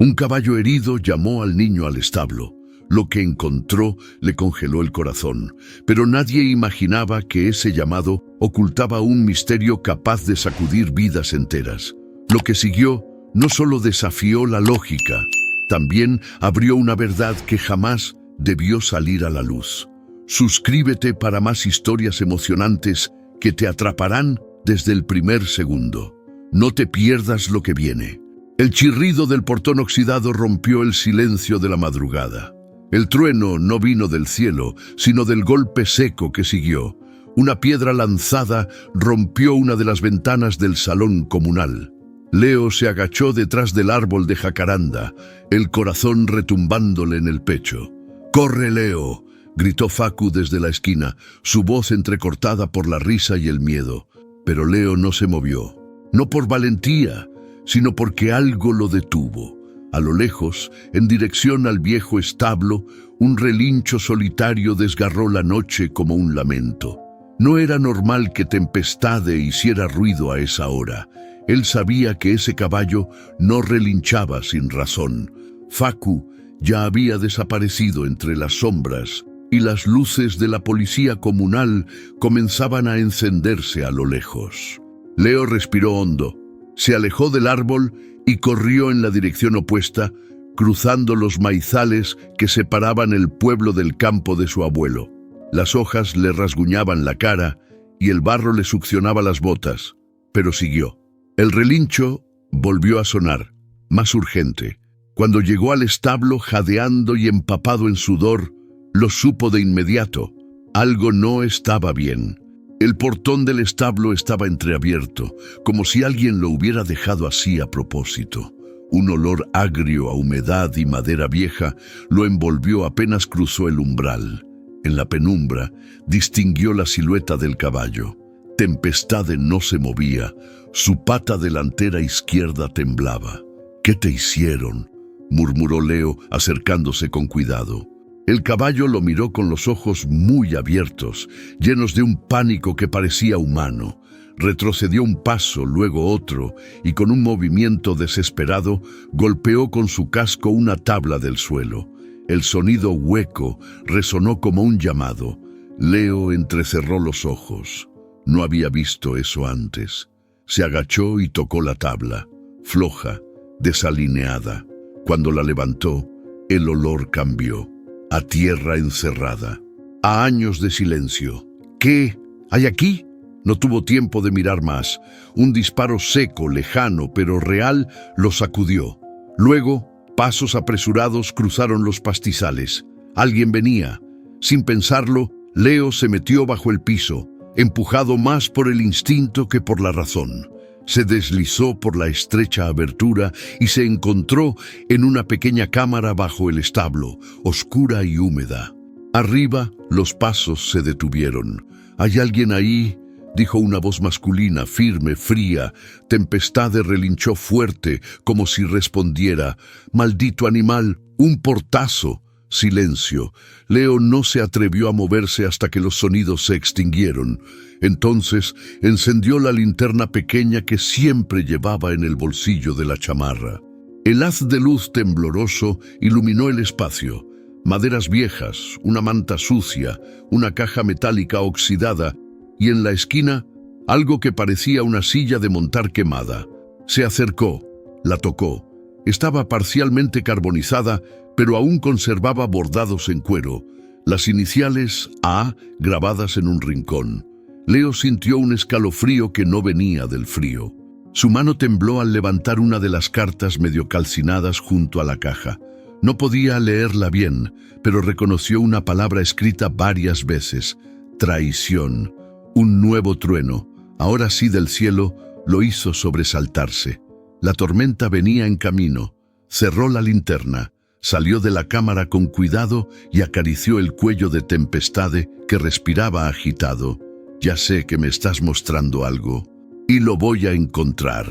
Un caballo herido llamó al niño al establo. Lo que encontró le congeló el corazón, pero nadie imaginaba que ese llamado ocultaba un misterio capaz de sacudir vidas enteras. Lo que siguió no solo desafió la lógica, también abrió una verdad que jamás debió salir a la luz. Suscríbete para más historias emocionantes que te atraparán desde el primer segundo. No te pierdas lo que viene. El chirrido del portón oxidado rompió el silencio de la madrugada. El trueno no vino del cielo, sino del golpe seco que siguió. Una piedra lanzada rompió una de las ventanas del salón comunal. Leo se agachó detrás del árbol de jacaranda, el corazón retumbándole en el pecho. «¡Corre, Leo!», gritó Facu desde la esquina, su voz entrecortada por la risa y el miedo. Pero Leo no se movió, no por valentía, sino porque algo lo detuvo. A lo lejos, en dirección al viejo establo, un relincho solitario desgarró la noche como un lamento. No era normal que Tempestade hiciera ruido a esa hora. Él sabía que ese caballo no relinchaba sin razón. Facu ya había desaparecido entre las sombras y las luces de la policía comunal comenzaban a encenderse a lo lejos. Leo respiró hondo, se alejó del árbol y corrió en la dirección opuesta, cruzando los maizales que separaban el pueblo del campo de su abuelo. Las hojas le rasguñaban la cara y el barro le succionaba las botas, pero siguió. El relincho volvió a sonar, más urgente. Cuando llegó al establo, jadeando y empapado en sudor, lo supo de inmediato. Algo no estaba bien. El portón del establo estaba entreabierto, como si alguien lo hubiera dejado así a propósito. Un olor agrio a humedad y madera vieja lo envolvió apenas cruzó el umbral. En la penumbra distinguió la silueta del caballo. Tempestade no se movía, su pata delantera izquierda temblaba. «¿Qué te hicieron?», murmuró Leo, acercándose con cuidado. El caballo lo miró con los ojos muy abiertos, llenos de un pánico que parecía humano. Retrocedió un paso, luego otro, y con un movimiento desesperado golpeó con su casco una tabla del suelo. El sonido hueco resonó como un llamado. Leo entrecerró los ojos. No había visto eso antes. Se agachó y tocó la tabla, floja, desalineada. Cuando la levantó, el olor cambió. A tierra encerrada, a años de silencio. «¿Qué hay aquí?». No tuvo tiempo de mirar más. Un disparo seco, lejano, pero real, lo sacudió. Luego, pasos apresurados cruzaron los pastizales. Alguien venía. Sin pensarlo, Leo se metió bajo el piso, empujado más por el instinto que por la razón. Se deslizó por la estrecha abertura y se encontró en una pequeña cámara bajo el establo, oscura y húmeda. Arriba, los pasos se detuvieron. «¿Hay alguien ahí?», dijo una voz masculina, firme, fría. Tempestade relinchó fuerte, como si respondiera: «¡Maldito animal! ¡Un portazo!». Silencio. Leo no se atrevió a moverse hasta que los sonidos se extinguieron. Entonces encendió la linterna pequeña que siempre llevaba en el bolsillo de la chamarra. El haz de luz tembloroso iluminó el espacio. Maderas viejas, una manta sucia, una caja metálica oxidada y en la esquina algo que parecía una silla de montar quemada. Se acercó, la tocó. Estaba parcialmente carbonizada, pero aún conservaba bordados en cuero, las iniciales A grabadas en un rincón. Leo sintió un escalofrío que no venía del frío. Su mano tembló al levantar una de las cartas medio calcinadas junto a la caja. No podía leerla bien, pero reconoció una palabra escrita varias veces: traición. Un nuevo trueno, ahora sí del cielo, lo hizo sobresaltarse. La tormenta venía en camino. Cerró la linterna. Salió de la cámara con cuidado y acarició el cuello de Tempestade, que respiraba agitado. «Ya sé que me estás mostrando algo, y lo voy a encontrar».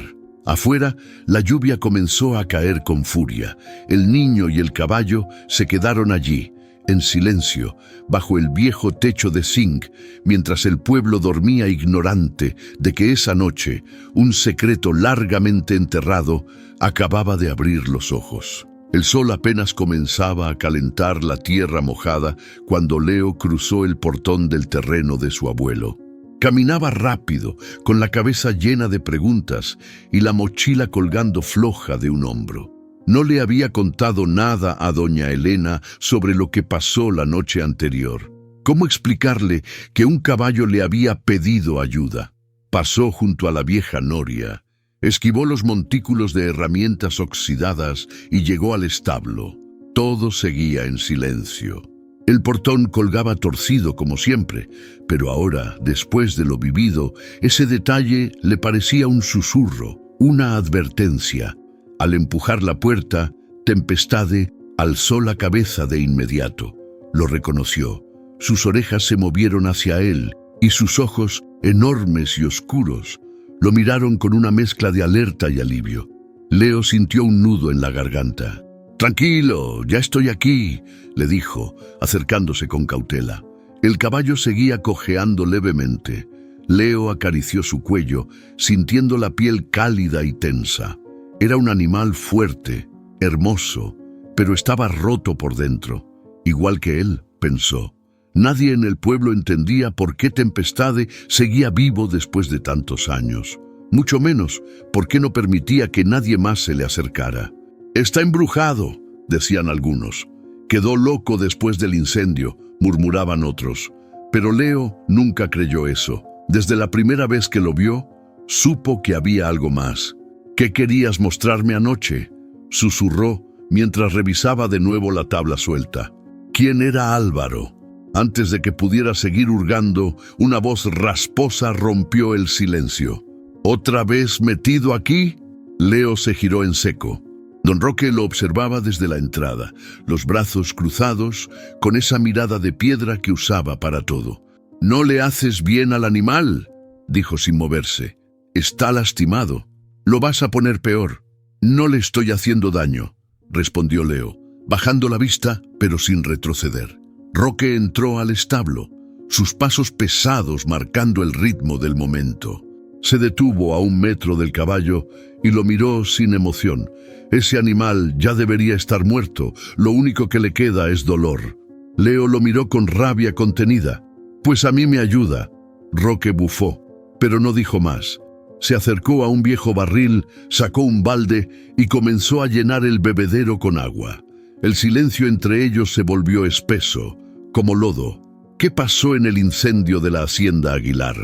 Afuera, la lluvia comenzó a caer con furia. El niño y el caballo se quedaron allí, en silencio, bajo el viejo techo de zinc, mientras el pueblo dormía ignorante de que esa noche un secreto largamente enterrado Acababa de abrir los ojos. El sol apenas comenzaba a calentar la tierra mojada cuando Leo cruzó el portón del terreno de su abuelo. Caminaba rápido, con la cabeza llena de preguntas y la mochila colgando floja de un hombro. No le había contado nada a doña Elena sobre lo que pasó la noche anterior. ¿Cómo explicarle que un caballo le había pedido ayuda? Pasó junto a la vieja noria, esquivó los montículos de herramientas oxidadas y llegó al establo. Todo seguía en silencio. El portón colgaba torcido como siempre, pero ahora, después de lo vivido, ese detalle le parecía un susurro, una advertencia. Al empujar la puerta, Tempestade alzó la cabeza de inmediato. Lo reconoció. Sus orejas se movieron hacia él y sus ojos, enormes y oscuros, lo miraron con una mezcla de alerta y alivio. Leo sintió un nudo en la garganta. «Tranquilo, ya estoy aquí», le dijo, acercándose con cautela. El caballo seguía cojeando levemente. Leo acarició su cuello, sintiendo la piel cálida y tensa. Era un animal fuerte, hermoso, pero estaba roto por dentro. Igual que él, pensó. Nadie en el pueblo entendía por qué Tempestade seguía vivo después de tantos años. Mucho menos por qué no permitía que nadie más se le acercara. «Está embrujado», decían algunos. «Quedó loco después del incendio», murmuraban otros. Pero Leo nunca creyó eso. Desde la primera vez que lo vio, supo que había algo más. «¿Qué querías mostrarme anoche?», susurró mientras revisaba de nuevo la tabla suelta. ¿Quién era Álvaro? Antes de que pudiera seguir hurgando, una voz rasposa rompió el silencio. «¿Otra vez metido aquí?». Leo se giró en seco. Don Roque lo observaba desde la entrada, los brazos cruzados, con esa mirada de piedra que usaba para todo. «No le haces bien al animal», dijo sin moverse. «Está lastimado. Lo vas a poner peor». «No le estoy haciendo daño», respondió Leo, bajando la vista, pero sin retroceder. Roque entró al establo, sus pasos pesados marcando el ritmo del momento. Se detuvo a 1 metro del caballo y lo miró sin emoción. Ese animal ya debería estar muerto, lo único que le queda es dolor. Leo lo miró con rabia contenida. «Pues a mí me ayuda». Roque bufó, pero no dijo más. Se acercó a un viejo barril, sacó un balde y comenzó a llenar el bebedero con agua. El silencio entre ellos se volvió espeso, como lodo. «¿Qué pasó en el incendio de la hacienda Aguilar?»,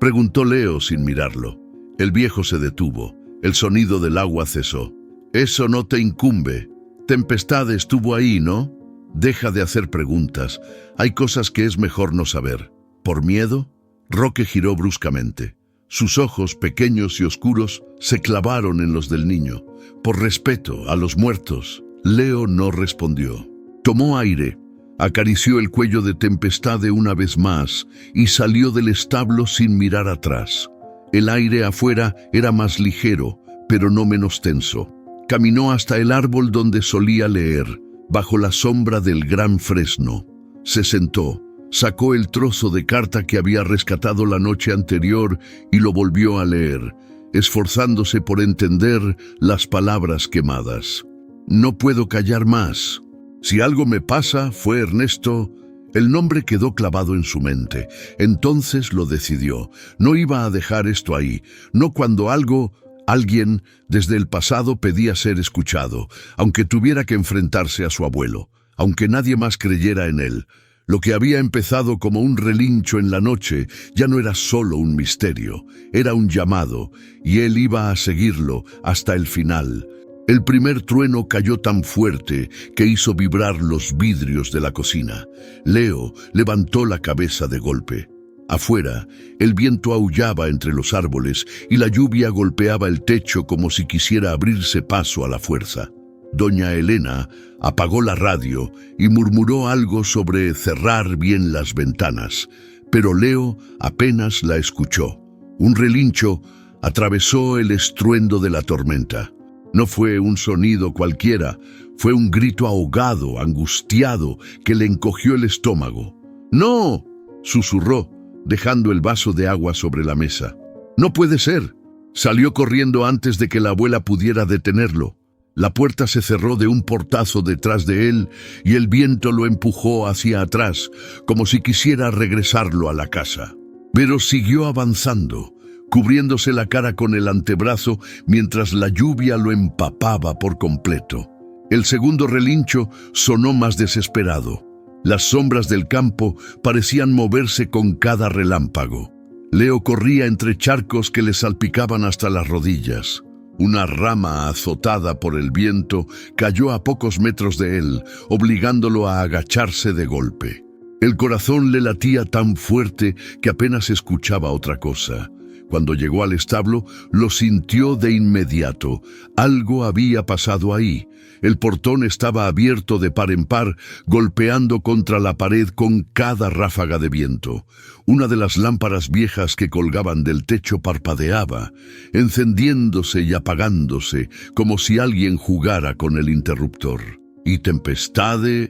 preguntó Leo sin mirarlo. El viejo se detuvo. El sonido del agua cesó. «Eso no te incumbe. Tempestade estuvo ahí, ¿no? Deja de hacer preguntas. Hay cosas que es mejor no saber». «¿Por miedo?». Roque giró bruscamente. Sus ojos, pequeños y oscuros, se clavaron en los del niño. «Por respeto a los muertos». Leo no respondió. Tomó aire, acarició el cuello de Tempestade una vez más y salió del establo sin mirar atrás. El aire afuera era más ligero, pero no menos tenso. Caminó hasta el árbol donde solía leer, bajo la sombra del gran fresno. Se sentó, sacó el trozo de carta que había rescatado la noche anterior y lo volvió a leer, esforzándose por entender las palabras quemadas. «No puedo callar más. Si algo me pasa, fue Ernesto». El nombre quedó clavado en su mente. Entonces lo decidió. No iba a dejar esto ahí. No cuando alguien, desde el pasado pedía ser escuchado, aunque tuviera que enfrentarse a su abuelo, aunque nadie más creyera en él. Lo que había empezado como un relincho en la noche ya no era solo un misterio, era un llamado, y él iba a seguirlo hasta el final. El primer trueno cayó tan fuerte que hizo vibrar los vidrios de la cocina. Leo levantó la cabeza de golpe. Afuera, el viento aullaba entre los árboles y la lluvia golpeaba el techo como si quisiera abrirse paso a la fuerza. Doña Elena apagó la radio y murmuró algo sobre cerrar bien las ventanas, pero Leo apenas la escuchó. Un relincho atravesó el estruendo de la tormenta. No fue un sonido cualquiera, fue un grito ahogado, angustiado, que le encogió el estómago. «¡No!», susurró, dejando el vaso de agua sobre la mesa. «No puede ser. Salió corriendo antes de que la abuela pudiera detenerlo. La puerta se cerró de un portazo detrás de él y el viento lo empujó hacia atrás, como si quisiera regresarlo a la casa. Pero siguió avanzando, cubriéndose la cara con el antebrazo mientras la lluvia lo empapaba por completo. El segundo relincho sonó más desesperado. Las sombras del campo parecían moverse con cada relámpago. Leo corría entre charcos que le salpicaban hasta las rodillas. Una rama azotada por el viento cayó a pocos metros de él, obligándolo a agacharse de golpe. El corazón le latía tan fuerte que apenas escuchaba otra cosa. Cuando llegó al establo, lo sintió de inmediato. Algo había pasado ahí. El portón estaba abierto de par en par, golpeando contra la pared con cada ráfaga de viento. Una de las lámparas viejas que colgaban del techo parpadeaba, encendiéndose y apagándose, como si alguien jugara con el interruptor. Y Tempestade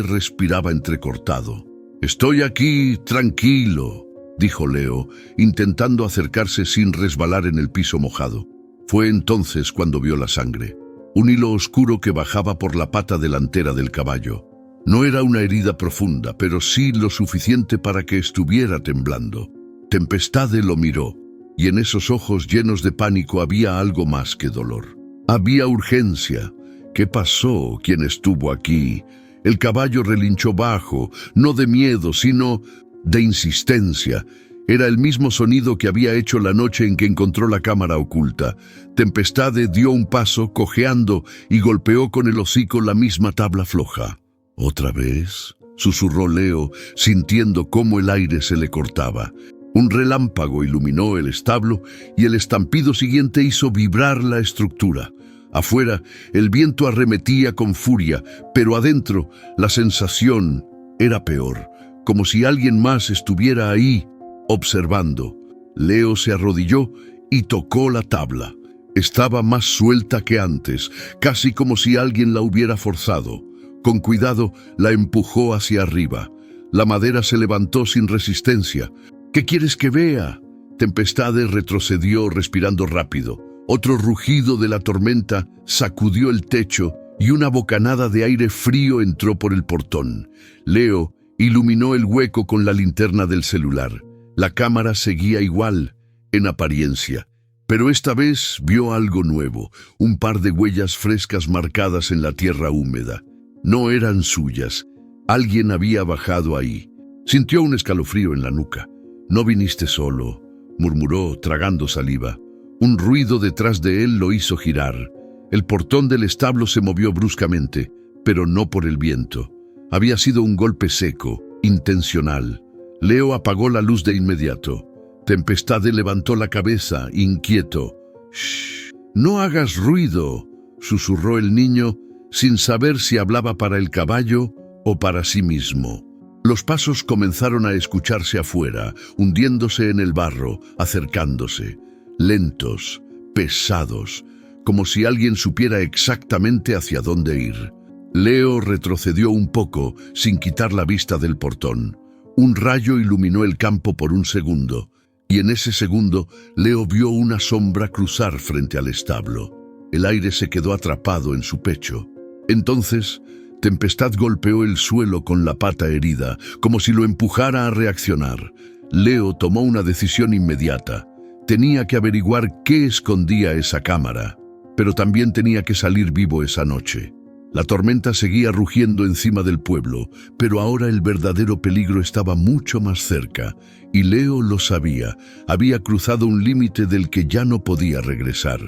respiraba entrecortado. «Estoy aquí, tranquilo», dijo Leo, intentando acercarse sin resbalar en el piso mojado. Fue entonces cuando vio la sangre. Un hilo oscuro que bajaba por la pata delantera del caballo. No era una herida profunda, pero sí lo suficiente para que estuviera temblando. Tempestade lo miró, y en esos ojos llenos de pánico había algo más que dolor. Había urgencia. ¿Qué pasó? ¿Quién estuvo aquí? El caballo relinchó bajo, no de miedo, sino de insistencia. Era el mismo sonido que había hecho la noche en que encontró la cámara oculta. Tempestade dio un paso, cojeando, y golpeó con el hocico la misma tabla floja. «¿Otra vez?», susurró Leo, sintiendo cómo el aire se le cortaba. Un relámpago iluminó el establo y el estampido siguiente hizo vibrar la estructura. Afuera, el viento arremetía con furia, pero adentro, la sensación era peor, como si alguien más estuviera ahí, observando. Leo se arrodilló y tocó la tabla. Estaba más suelta que antes, casi como si alguien la hubiera forzado. Con cuidado, la empujó hacia arriba. La madera se levantó sin resistencia. «¿Qué quieres que vea?». Tempestade retrocedió respirando rápido. Otro rugido de la tormenta sacudió el techo y una bocanada de aire frío entró por el portón. Leo iluminó el hueco con la linterna del celular. La cámara seguía igual, en apariencia, pero esta vez vio algo nuevo, un par de huellas frescas marcadas en la tierra húmeda. No eran suyas. Alguien había bajado ahí. Sintió un escalofrío en la nuca. «No viniste solo», murmuró, tragando saliva. Un ruido detrás de él lo hizo girar. El portón del establo se movió bruscamente, pero no por el viento. Había sido un golpe seco, intencional. Leo apagó la luz de inmediato. Tempestade levantó la cabeza, inquieto. «Shh, no hagas ruido», susurró el niño, sin saber si hablaba para el caballo o para sí mismo. Los pasos comenzaron a escucharse afuera, hundiéndose en el barro, acercándose. Lentos, pesados, como si alguien supiera exactamente hacia dónde ir. Leo retrocedió un poco, sin quitar la vista del portón. Un rayo iluminó el campo por un segundo, y en ese segundo Leo vio una sombra cruzar frente al establo. El aire se quedó atrapado en su pecho. Entonces, Tempestad golpeó el suelo con la pata herida, como si lo empujara a reaccionar. Leo tomó una decisión inmediata. Tenía que averiguar qué escondía esa cámara, pero también tenía que salir vivo esa noche. La tormenta seguía rugiendo encima del pueblo, pero ahora el verdadero peligro estaba mucho más cerca, y Leo lo sabía. Había cruzado un límite del que ya no podía regresar.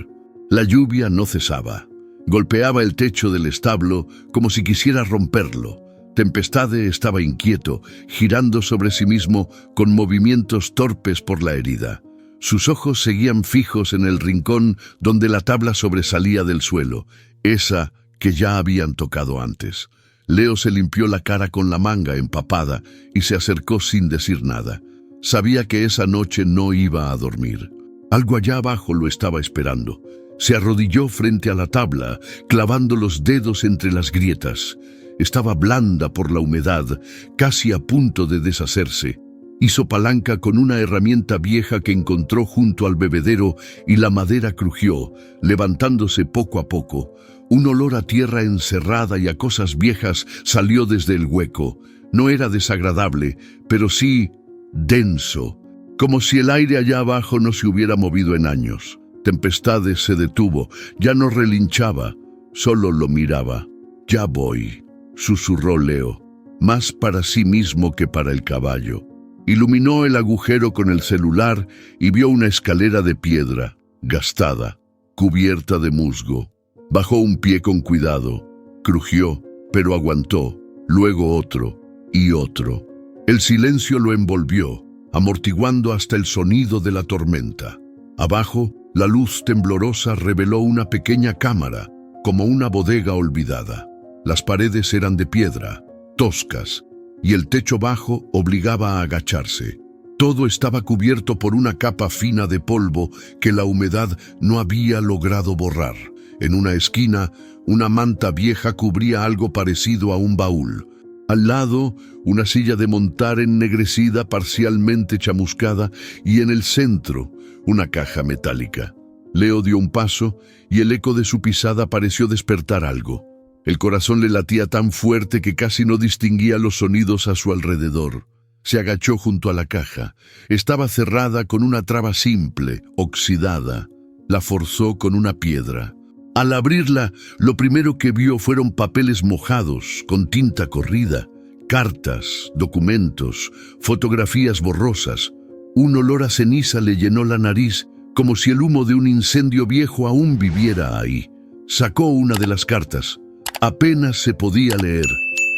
La lluvia no cesaba. Golpeaba el techo del establo como si quisiera romperlo. Tempestade estaba inquieto, girando sobre sí mismo con movimientos torpes por la herida. Sus ojos seguían fijos en el rincón donde la tabla sobresalía del suelo, esa que ya habían tocado antes. Leo se limpió la cara con la manga empapada y se acercó sin decir nada. Sabía que esa noche no iba a dormir. Algo allá abajo lo estaba esperando. Se arrodilló frente a la tabla, clavando los dedos entre las grietas. Estaba blanda por la humedad, casi a punto de deshacerse. Hizo palanca con una herramienta vieja que encontró junto al bebedero y la madera crujió, levantándose poco a poco. Un olor a tierra encerrada y a cosas viejas salió desde el hueco. No era desagradable, pero sí denso, como si el aire allá abajo no se hubiera movido en años. Tempestades se detuvo, ya no relinchaba, solo lo miraba. «Ya voy», susurró Leo, más para sí mismo que para el caballo. Iluminó el agujero con el celular y vio una escalera de piedra, gastada, cubierta de musgo. Bajó un pie con cuidado, crujió, pero aguantó, luego otro y otro. El silencio lo envolvió, amortiguando hasta el sonido de la tormenta. Abajo, la luz temblorosa reveló una pequeña cámara, como una bodega olvidada. Las paredes eran de piedra, toscas, y el techo bajo obligaba a agacharse. Todo estaba cubierto por una capa fina de polvo que la humedad no había logrado borrar. En una esquina, una manta vieja cubría algo parecido a un baúl. Al lado, una silla de montar ennegrecida, parcialmente chamuscada, y en el centro, una caja metálica. Leo dio un paso y el eco de su pisada pareció despertar algo. El corazón le latía tan fuerte que casi no distinguía los sonidos a su alrededor. Se agachó junto a la caja. Estaba cerrada con una traba simple, oxidada. La forzó con una piedra. Al abrirla, lo primero que vio fueron papeles mojados, con tinta corrida, cartas, documentos, fotografías borrosas. Un olor a ceniza le llenó la nariz, como si el humo de un incendio viejo aún viviera ahí. Sacó una de las cartas. Apenas se podía leer,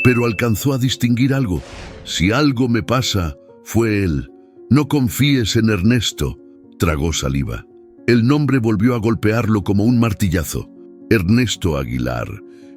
pero alcanzó a distinguir algo. «Si algo me pasa, fue él. No confíes en Ernesto». Tragó saliva. El nombre volvió a golpearlo como un martillazo. Ernesto Aguilar,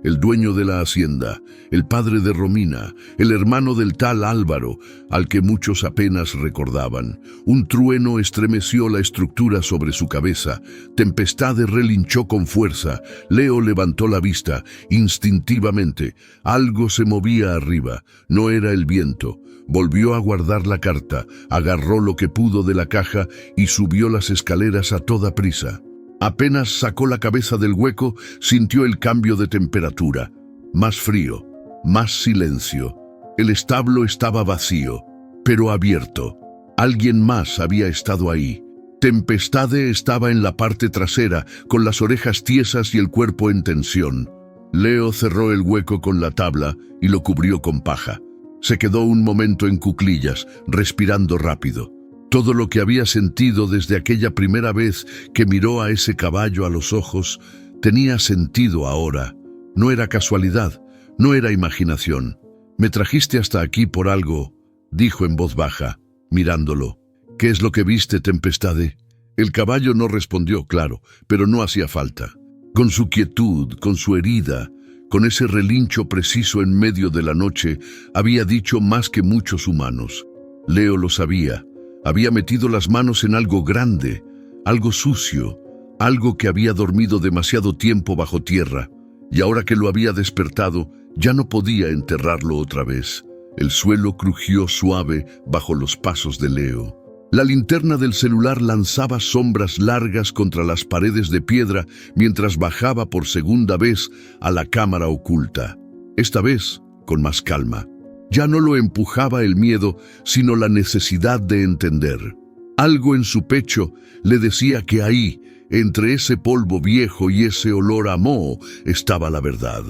el dueño de la hacienda, el padre de Romina, el hermano del tal Álvaro, al que muchos apenas recordaban. Un trueno estremeció la estructura sobre su cabeza. Tempestade relinchó con fuerza. Leo levantó la vista. Instintivamente, algo se movía arriba. No era el viento. Volvió a guardar la carta, agarró lo que pudo de la caja y subió las escaleras a toda prisa. Apenas sacó la cabeza del hueco, sintió el cambio de temperatura. Más frío, más silencio. El establo estaba vacío, pero abierto. Alguien más había estado ahí. Tempestade estaba en la parte trasera, con las orejas tiesas y el cuerpo en tensión. Leo cerró el hueco con la tabla y lo cubrió con paja. Se quedó un momento en cuclillas, respirando rápido. Todo lo que había sentido desde aquella primera vez que miró a ese caballo a los ojos tenía sentido ahora. No era casualidad, no era imaginación. «Me trajiste hasta aquí por algo», dijo en voz baja, mirándolo. «¿Qué es lo que viste, Tempestade?» El caballo no respondió, claro, pero no hacía falta. Con su quietud, con su herida, con ese relincho preciso en medio de la noche, había dicho más que muchos humanos. Leo lo sabía. Había metido las manos en algo grande, algo sucio, algo que había dormido demasiado tiempo bajo tierra, y ahora que lo había despertado, ya no podía enterrarlo otra vez. El suelo crujió suave bajo los pasos de Leo. La linterna del celular lanzaba sombras largas contra las paredes de piedra mientras bajaba por segunda vez a la cámara oculta. Esta vez, con más calma. Ya no lo empujaba el miedo, sino la necesidad de entender. Algo en su pecho le decía que ahí, entre ese polvo viejo y ese olor a moho, estaba la verdad.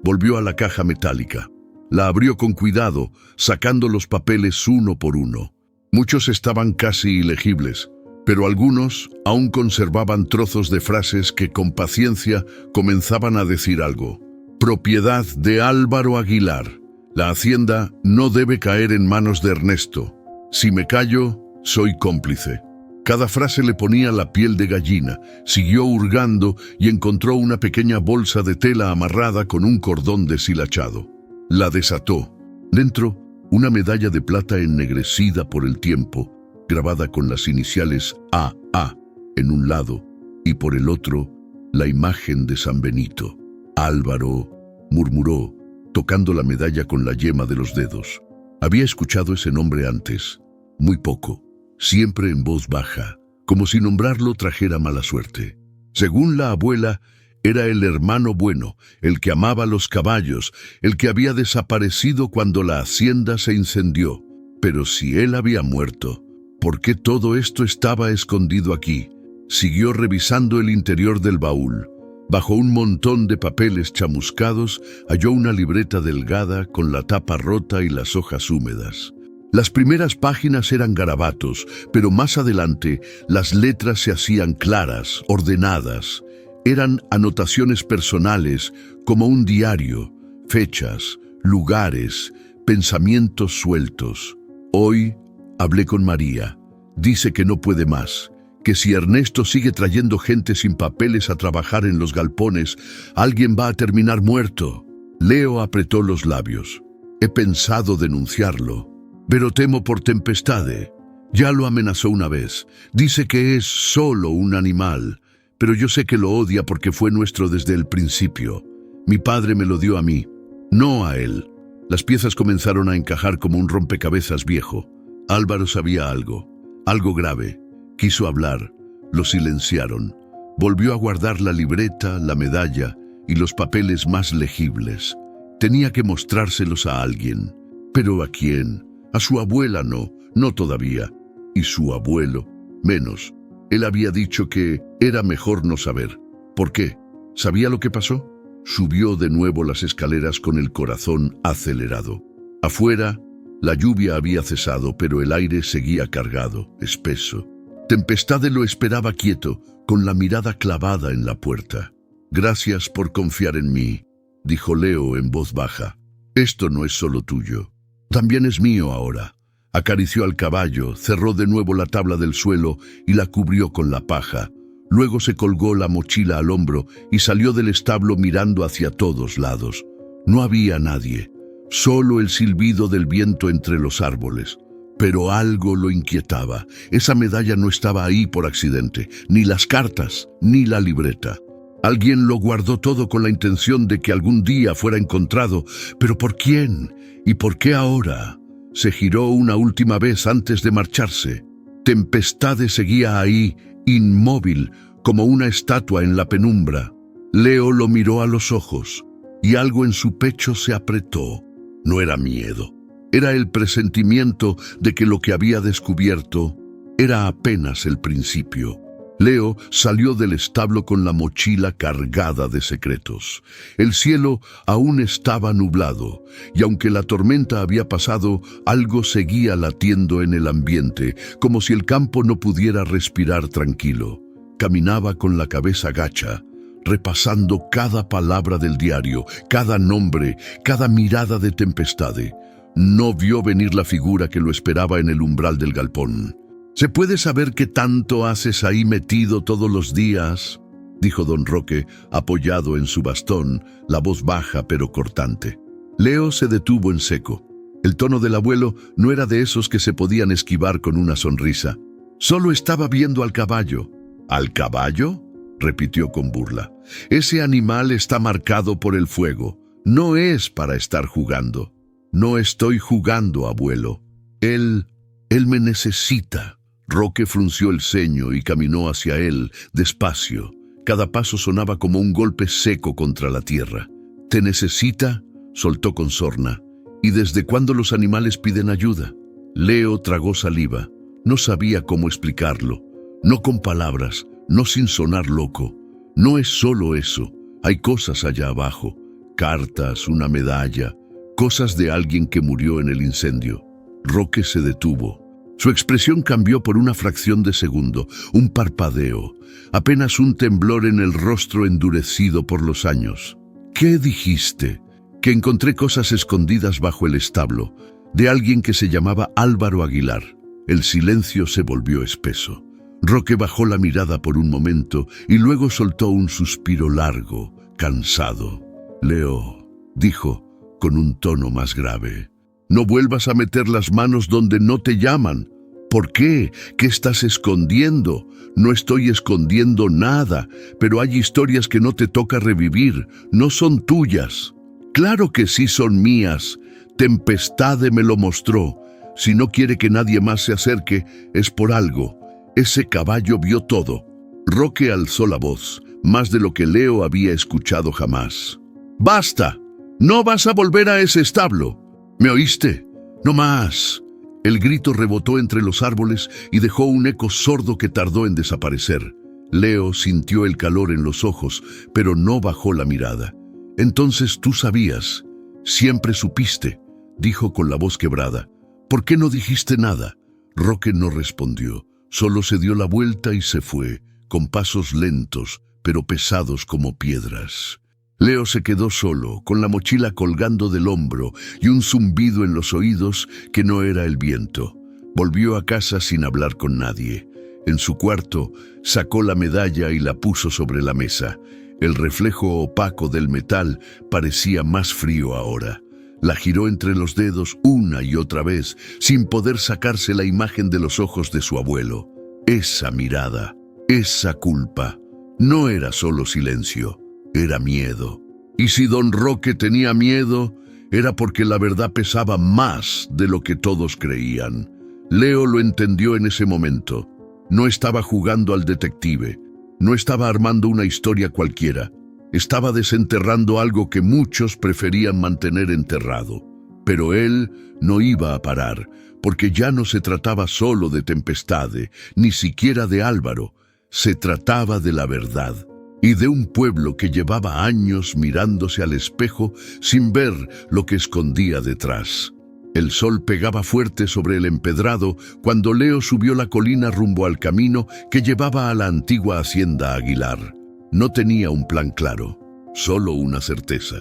Volvió a la caja metálica. La abrió con cuidado, sacando los papeles uno por uno. Muchos estaban casi ilegibles, pero algunos aún conservaban trozos de frases que con paciencia comenzaban a decir algo. «Propiedad de Álvaro Aguilar. La hacienda no debe caer en manos de Ernesto. Si me callo, soy cómplice». Cada frase le ponía la piel de gallina. Siguió hurgando y encontró una pequeña bolsa de tela amarrada con un cordón deshilachado. La desató. Dentro, una medalla de plata ennegrecida por el tiempo, grabada con las iniciales AA en un lado y por el otro, la imagen de San Benito. «Álvaro», murmuró, tocando la medalla con la yema de los dedos. Había escuchado ese nombre antes. muy poco, siempre en voz baja, como si nombrarlo trajera mala suerte. Según la abuela, era el hermano bueno, el que amaba los caballos, el que había desaparecido cuando la hacienda se incendió. Pero si él había muerto, ¿por qué todo esto estaba escondido aquí? Siguió revisando el interior del baúl. Bajo un montón de papeles chamuscados, halló una libreta delgada con la tapa rota y las hojas húmedas. Las primeras páginas eran garabatos, pero más adelante las letras se hacían claras, ordenadas. Eran anotaciones personales, como un diario, fechas, lugares, pensamientos sueltos. Hoy hablé con María. Dice que no puede más, que si Ernesto sigue trayendo gente sin papeles a trabajar en los galpones, alguien va a terminar muerto. Leo apretó los labios. He pensado denunciarlo, pero temo por Tempestade. Ya lo amenazó una vez. Dice que es solo un animal, pero yo sé que lo odia porque fue nuestro desde el principio. Mi padre me lo dio a mí, no a él. Las piezas comenzaron a encajar como un rompecabezas viejo. Álvaro sabía algo grave. Quiso hablar, lo silenciaron. Volvió a guardar la libreta, la medalla y los papeles más legibles. Tenía que mostrárselos a alguien. ¿Pero a quién? A su abuela no todavía. Y su abuelo, menos. Él había dicho que era mejor no saber. ¿Por qué? ¿Sabía lo que pasó? Subió de nuevo las escaleras con el corazón acelerado. Afuera, la lluvia había cesado, pero el aire seguía cargado, espeso. Tempestade lo esperaba quieto, con la mirada clavada en la puerta. «Gracias por confiar en mí», dijo Leo en voz baja. «Esto no es solo tuyo. También es mío ahora». Acarició al caballo, cerró de nuevo la tabla del suelo y la cubrió con la paja. Luego se colgó la mochila al hombro y salió del establo mirando hacia todos lados. No había nadie, solo el silbido del viento entre los árboles. Pero algo lo inquietaba. Esa medalla no estaba ahí por accidente, ni las cartas, ni la libreta. Alguien lo guardó todo con la intención de que algún día fuera encontrado. ¿Pero por quién? ¿Y por qué ahora? Se giró una última vez antes de marcharse. Tempestade seguía ahí, inmóvil, como una estatua en la penumbra. Leo lo miró a los ojos, y algo en su pecho se apretó. No era miedo. Era el presentimiento de que lo que había descubierto era apenas el principio. Leo salió del establo con la mochila cargada de secretos. El cielo aún estaba nublado, y aunque la tormenta había pasado, algo seguía latiendo en el ambiente, como si el campo no pudiera respirar tranquilo. Caminaba con la cabeza gacha, repasando cada palabra del diario, cada nombre, cada mirada de Tempestade. No vio venir la figura que lo esperaba en el umbral del galpón. «¿Se puede saber qué tanto haces ahí metido todos los días?», dijo don Roque, apoyado en su bastón, la voz baja pero cortante. Leo se detuvo en seco. El tono del abuelo no era de esos que se podían esquivar con una sonrisa. Solo estaba viendo al caballo. «¿Al caballo?», repitió con burla. «Ese animal está marcado por el fuego. No es para estar jugando». «No estoy jugando, abuelo. Él me necesita». Roque frunció el ceño y caminó hacia él, despacio. Cada paso sonaba como un golpe seco contra la tierra. «¿Te necesita?», soltó con sorna. «¿Y desde cuándo los animales piden ayuda?». Leo tragó saliva. No sabía cómo explicarlo. No con palabras, no sin sonar loco. No es solo eso. Hay cosas allá abajo. Cartas, una medalla, cosas de alguien que murió en el incendio. Roque se detuvo. Su expresión cambió por una fracción de segundo, un parpadeo, apenas un temblor en el rostro endurecido por los años. «¿Qué dijiste?». «Que encontré cosas escondidas bajo el establo, de alguien que se llamaba Álvaro Aguilar». El silencio se volvió espeso. Roque bajó la mirada por un momento y luego soltó un suspiro largo, cansado. «Leo», dijo, con un tono más grave, «no vuelvas a meter las manos donde no te llaman». «¿Por qué? ¿Qué estás escondiendo?». «No estoy escondiendo nada, pero hay historias que no te toca revivir, no son tuyas». «Claro que sí son mías. Tempestade me lo mostró. Si no quiere que nadie más se acerque, es por algo. Ese caballo vio todo. Roque alzó la voz, más de lo que Leo había escuchado jamás. ¡Basta! ¡No vas a volver a ese establo! ¿Me oíste? ¡No más! El grito rebotó entre los árboles y dejó un eco sordo que tardó en desaparecer. Leo sintió el calor en los ojos, pero no bajó la mirada. «Entonces tú sabías, siempre supiste», dijo con la voz quebrada. «¿Por qué no dijiste nada?» Roque no respondió, solo se dio la vuelta y se fue, con pasos lentos, pero pesados como piedras. Leo se quedó solo, con la mochila colgando del hombro y un zumbido en los oídos que no era el viento. Volvió a casa sin hablar con nadie. En su cuarto, sacó la medalla y la puso sobre la mesa. El reflejo opaco del metal parecía más frío ahora. La giró entre los dedos una y otra vez, sin poder sacarse la imagen de los ojos de su abuelo. Esa mirada, esa culpa, no era solo silencio, era miedo. Y si don Roque tenía miedo, era porque la verdad pesaba más de lo que todos creían. Leo lo entendió en ese momento. No estaba jugando al detective, no estaba armando una historia cualquiera. Estaba desenterrando algo que muchos preferían mantener enterrado. Pero él no iba a parar, porque ya no se trataba solo de Tempestade, ni siquiera de Álvaro. Se trataba de la verdad, y de un pueblo que llevaba años mirándose al espejo sin ver lo que escondía detrás. El sol pegaba fuerte sobre el empedrado cuando Leo subió la colina rumbo al camino que llevaba a la antigua hacienda Aguilar. No tenía un plan claro, solo una certeza.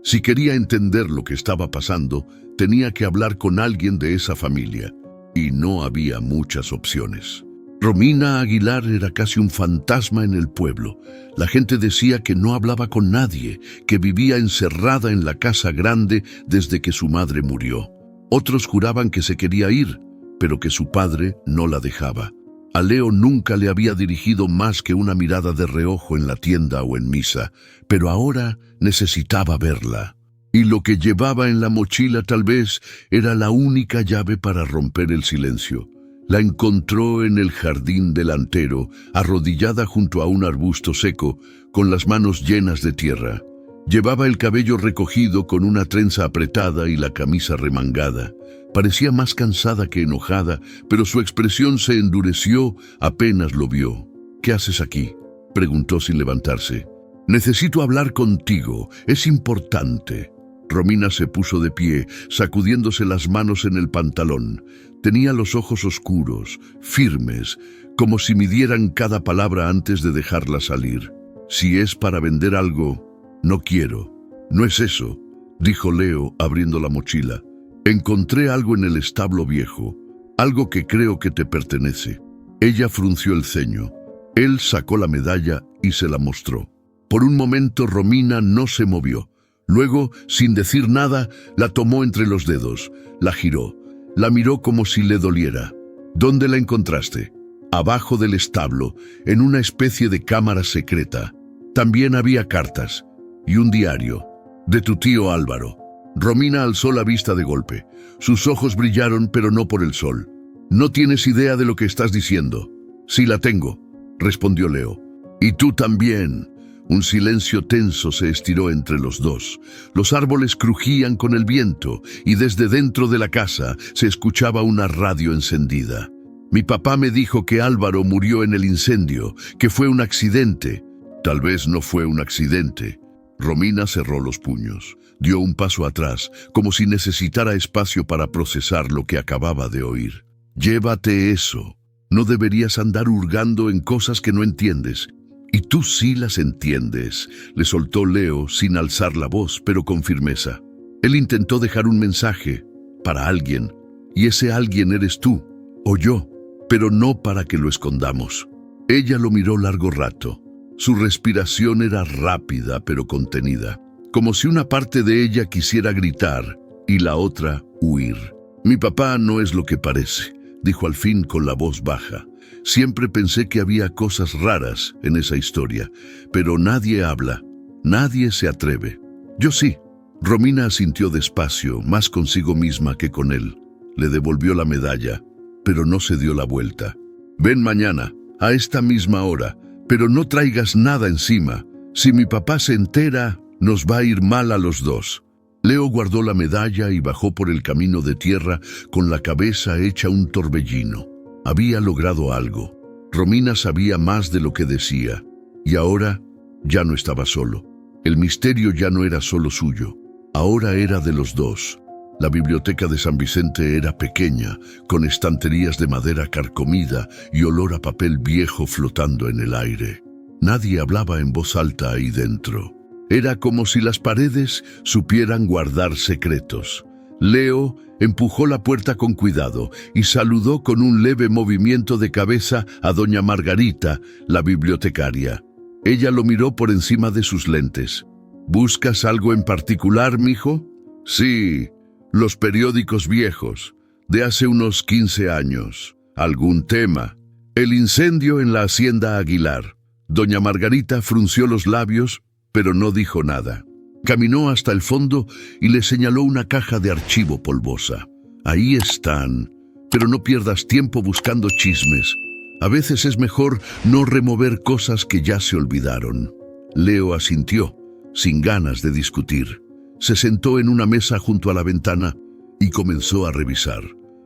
Si quería entender lo que estaba pasando, tenía que hablar con alguien de esa familia, y no había muchas opciones. Romina Aguilar era casi un fantasma en el pueblo. La gente decía que no hablaba con nadie, que vivía encerrada en la casa grande desde que su madre murió. Otros juraban que se quería ir, pero que su padre no la dejaba. A Leo nunca le había dirigido más que una mirada de reojo en la tienda o en misa, pero ahora necesitaba verla. Y lo que llevaba en la mochila tal vez era la única llave para romper el silencio. La encontró en el jardín delantero, arrodillada junto a un arbusto seco, con las manos llenas de tierra. Llevaba el cabello recogido con una trenza apretada y la camisa remangada. Parecía más cansada que enojada, pero su expresión se endureció apenas lo vio. «¿Qué haces aquí?», preguntó sin levantarse. «Necesito hablar contigo, es importante». Romina se puso de pie, sacudiéndose las manos en el pantalón. Tenía los ojos oscuros, firmes, como si midieran cada palabra antes de dejarla salir. «Si es para vender algo, no quiero». «No es eso», dijo Leo abriendo la mochila. «Encontré algo en el establo viejo, algo que creo que te pertenece». Ella frunció el ceño. Él sacó la medalla y se la mostró. Por un momento Romina no se movió. Luego, sin decir nada, la tomó entre los dedos, la giró, la miró como si le doliera. «¿Dónde la encontraste?» «Abajo del establo, en una especie de cámara secreta. También había cartas y un diario, de tu tío Álvaro». Romina alzó la vista de golpe. Sus ojos brillaron, pero no por el sol. «No tienes idea de lo que estás diciendo». «Sí la tengo», respondió Leo. «Y tú también». Un silencio tenso se estiró entre los dos. Los árboles crujían con el viento y desde dentro de la casa se escuchaba una radio encendida. «Mi papá me dijo que Álvaro murió en el incendio, que fue un accidente». «Tal vez no fue un accidente». Romina cerró los puños. Dio un paso atrás, como si necesitara espacio para procesar lo que acababa de oír. «Llévate eso. No deberías andar hurgando en cosas que no entiendes». «Y tú sí las entiendes», le soltó Leo sin alzar la voz, pero con firmeza. Él intentó dejar un mensaje para alguien, y ese alguien eres tú, o yo, pero no para que lo escondamos. Ella lo miró largo rato. Su respiración era rápida pero contenida, como si una parte de ella quisiera gritar y la otra huir. «Mi papá no es lo que parece», dijo al fin con la voz baja. «Siempre pensé que había cosas raras en esa historia, pero nadie habla, nadie se atreve». «Yo sí». Romina asintió despacio, más consigo misma que con él. Le devolvió la medalla, pero no se dio la vuelta. Ven mañana, a esta misma hora, pero no traigas nada encima. Si mi papá se entera, nos va a ir mal a los dos. Leo guardó la medalla y bajó por el camino de tierra con la cabeza hecha un torbellino. Había logrado algo. Romina sabía más de lo que decía. Y ahora ya no estaba solo. El misterio ya no era solo suyo. Ahora era de los dos. La biblioteca de San Vicente era pequeña, con estanterías de madera carcomida y olor a papel viejo flotando en el aire. Nadie hablaba en voz alta ahí dentro. Era como si las paredes supieran guardar secretos. Leo empujó la puerta con cuidado y saludó con un leve movimiento de cabeza a doña Margarita, la bibliotecaria. Ella lo miró por encima de sus lentes. ¿Buscas algo en particular, mijo? Sí, los periódicos viejos, de hace unos 15 años. ¿Algún tema? El incendio en la hacienda Aguilar. Doña Margarita frunció los labios, pero no dijo nada. Caminó hasta el fondo y le señaló una caja de archivo polvosa. Ahí están, pero no pierdas tiempo buscando chismes. A veces es mejor no remover cosas que ya se olvidaron. Leo asintió, sin ganas de discutir. Se sentó en una mesa junto a la ventana y comenzó a revisar.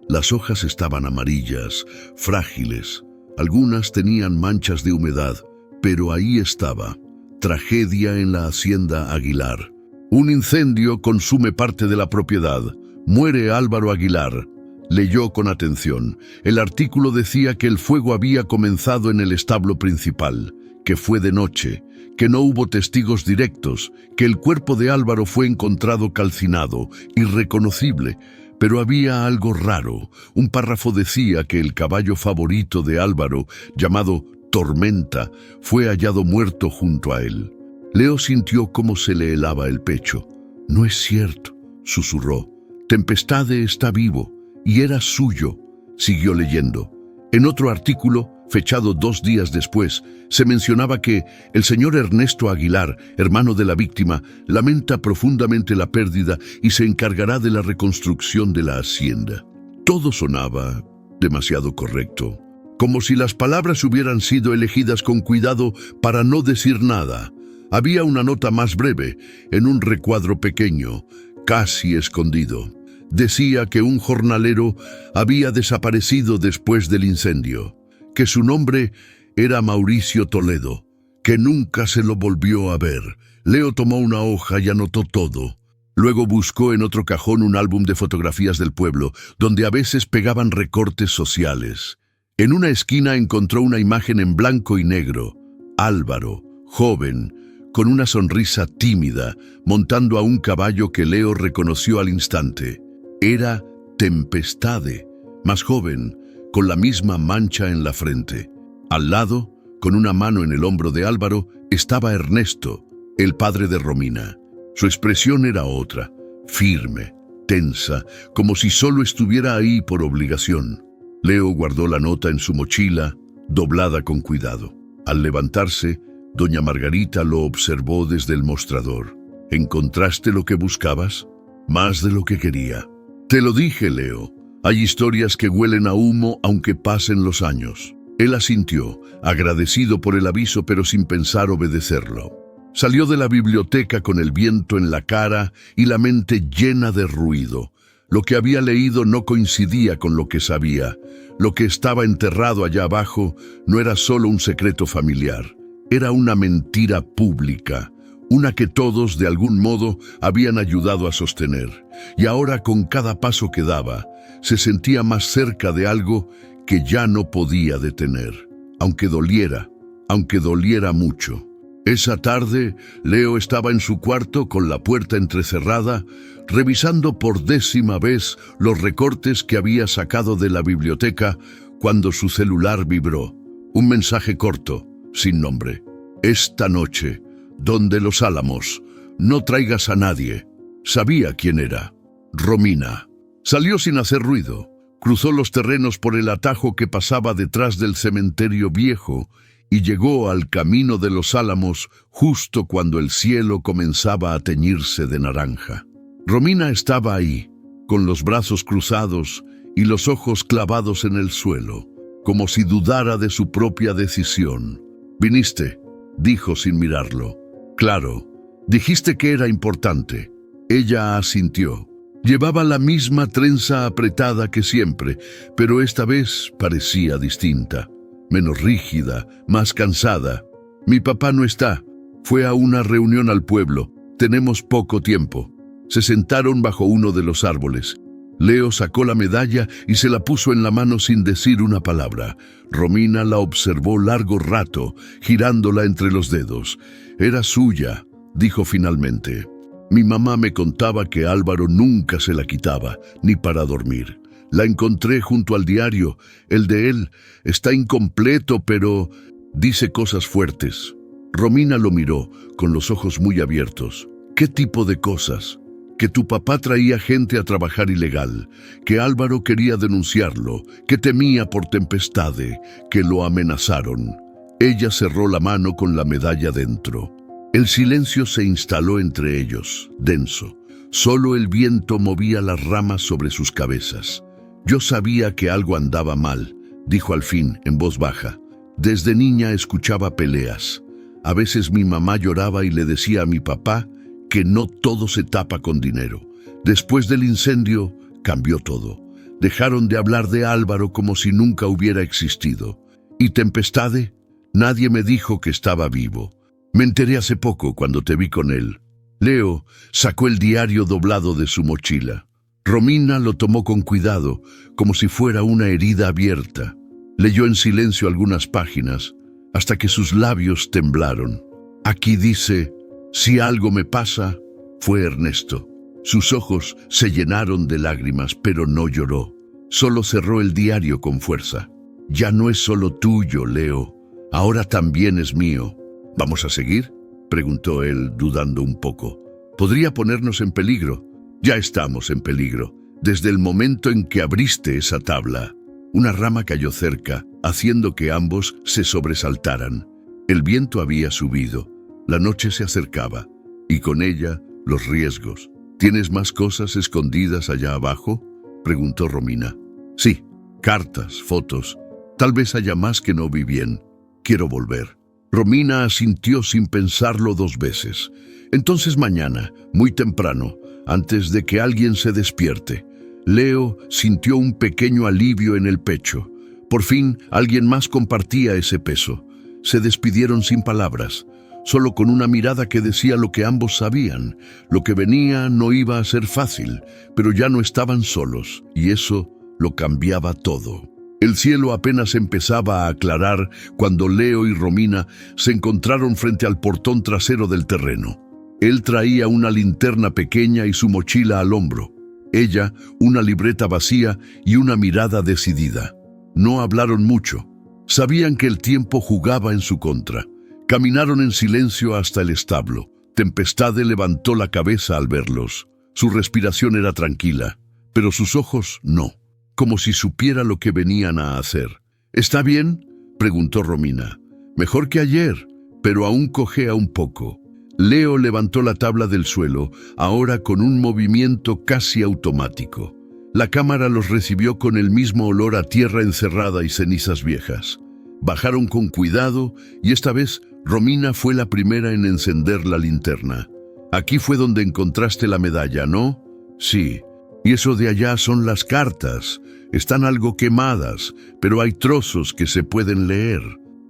Las hojas estaban amarillas, frágiles. Algunas tenían manchas de humedad, pero ahí estaba. Tragedia en la hacienda Aguilar. Un incendio consume parte de la propiedad. Muere Álvaro Aguilar. Leyó con atención. El artículo decía que el fuego había comenzado en el establo principal, que fue de noche, que no hubo testigos directos, que el cuerpo de Álvaro fue encontrado calcinado, irreconocible, pero había algo raro. Un párrafo decía que el caballo favorito de Álvaro, llamado Tormenta, fue hallado muerto junto a él. Leo sintió cómo se le helaba el pecho. No es cierto, susurró. Tempestade está vivo, y era suyo. Siguió leyendo. En otro artículo, fechado 2 días después, se mencionaba que el señor Ernesto Aguilar, hermano de la víctima, lamenta profundamente la pérdida y se encargará de la reconstrucción de la hacienda. Todo sonaba demasiado correcto, como si las palabras hubieran sido elegidas con cuidado para no decir nada. Había una nota más breve, en un recuadro pequeño, casi escondido. Decía que un jornalero había desaparecido después del incendio, que su nombre era Mauricio Toledo, que nunca se lo volvió a ver. Leo tomó una hoja y anotó todo. Luego buscó en otro cajón un álbum de fotografías del pueblo, donde a veces pegaban recortes sociales. En una esquina encontró una imagen en blanco y negro. Álvaro, joven, con una sonrisa tímida, montando a un caballo que Leo reconoció al instante. Era Tempestade, más joven, con la misma mancha en la frente. Al lado, con una mano en el hombro de Álvaro, estaba Ernesto, el padre de Romina. Su expresión era otra, firme, tensa, como si solo estuviera ahí por obligación. Leo guardó la nota en su mochila, doblada con cuidado. Al levantarse, doña Margarita lo observó desde el mostrador. ¿Encontraste lo que buscabas? Más de lo que quería. Te lo dije, Leo. Hay historias que huelen a humo aunque pasen los años. Él asintió, agradecido por el aviso pero sin pensar obedecerlo. Salió de la biblioteca con el viento en la cara y la mente llena de ruido. Lo que había leído no coincidía con lo que sabía. Lo que estaba enterrado allá abajo no era solo un secreto familiar. Era una mentira pública, una que todos, de algún modo, habían ayudado a sostener. Y ahora, con cada paso que daba, se sentía más cerca de algo que ya no podía detener, aunque doliera mucho. Esa tarde, Leo estaba en su cuarto con la puerta entrecerrada, revisando por 10ª vez los recortes que había sacado de la biblioteca cuando su celular vibró. Un mensaje corto, sin nombre. Esta noche, donde los Álamos, no traigas a nadie. Sabía quién era. Romina. Salió sin hacer ruido. Cruzó los terrenos por el atajo que pasaba detrás del cementerio viejo y llegó al camino de los Álamos justo cuando el cielo comenzaba a teñirse de naranja. Romina estaba ahí, con los brazos cruzados y los ojos clavados en el suelo, como si dudara de su propia decisión. «¿Viniste?», dijo sin mirarlo. «Claro, dijiste que era importante». Ella asintió. Llevaba la misma trenza apretada que siempre, pero esta vez parecía distinta, menos rígida, más cansada. «Mi papá no está. Fue a una reunión al pueblo. Tenemos poco tiempo». Se sentaron bajo uno de los árboles. Leo sacó la medalla y se la puso en la mano sin decir una palabra. Romina la observó largo rato, girándola entre los dedos. «Era suya», dijo finalmente. «Mi mamá me contaba que Álvaro nunca se la quitaba, ni para dormir. La encontré junto al diario. El de él está incompleto, pero dice cosas fuertes». Romina lo miró, con los ojos muy abiertos. «¿Qué tipo de cosas?» «Que tu papá traía gente a trabajar ilegal, que Álvaro quería denunciarlo, que temía por Tempestade, que lo amenazaron». Ella cerró la mano con la medalla dentro. El silencio se instaló entre ellos, denso. Solo el viento movía las ramas sobre sus cabezas. «Yo sabía que algo andaba mal», dijo al fin, en voz baja. «Desde niña escuchaba peleas. A veces mi mamá lloraba y le decía a mi papá que no todo se tapa con dinero. Después del incendio, cambió todo. Dejaron de hablar de Álvaro como si nunca hubiera existido. ¿Y Tempestade? Nadie me dijo que estaba vivo. Me enteré hace poco cuando te vi con él». Leo sacó el diario doblado de su mochila. Romina lo tomó con cuidado, como si fuera una herida abierta. Leyó en silencio algunas páginas, hasta que sus labios temblaron. «Aquí dice: si algo me pasa, fue Ernesto». Sus ojos se llenaron de lágrimas, pero no lloró. Solo cerró el diario con fuerza. «Ya no es solo tuyo, Leo. Ahora también es mío». «¿Vamos a seguir?», preguntó él, dudando un poco. «Podría ponernos en peligro». «Ya estamos en peligro, desde el momento en que abriste esa tabla». Una rama cayó cerca, haciendo que ambos se sobresaltaran. El viento había subido. La noche se acercaba, y con ella los riesgos. «¿Tienes más cosas escondidas allá abajo?», preguntó Romina. «Sí, cartas, fotos. Tal vez haya más que no vi bien. Quiero volver». Romina asintió sin pensarlo 2 veces. «Entonces mañana, muy temprano, antes de que alguien se despierte». Leo sintió un pequeño alivio en el pecho. Por fin, alguien más compartía ese peso. Se despidieron sin palabras, solo con una mirada que decía lo que ambos sabían. Lo que venía no iba a ser fácil, pero ya no estaban solos, y eso lo cambiaba todo. El cielo apenas empezaba a aclarar cuando Leo y Romina se encontraron frente al portón trasero del terreno. Él traía una linterna pequeña y su mochila al hombro. Ella, una libreta vacía y una mirada decidida. No hablaron mucho. Sabían que el tiempo jugaba en su contra. Caminaron en silencio hasta el establo. Tempestade levantó la cabeza al verlos. Su respiración era tranquila, pero sus ojos no, como si supiera lo que venían a hacer. «¿Está bien?», preguntó Romina. «Mejor que ayer, pero aún cojea un poco». Leo levantó la tabla del suelo, ahora con un movimiento casi automático. La cámara los recibió con el mismo olor a tierra encerrada y cenizas viejas. Bajaron con cuidado y esta vez Romina fue la primera en encender la linterna. «Aquí fue donde encontraste la medalla, ¿no?». «Sí. Y eso de allá son las cartas. Están algo quemadas, pero hay trozos que se pueden leer».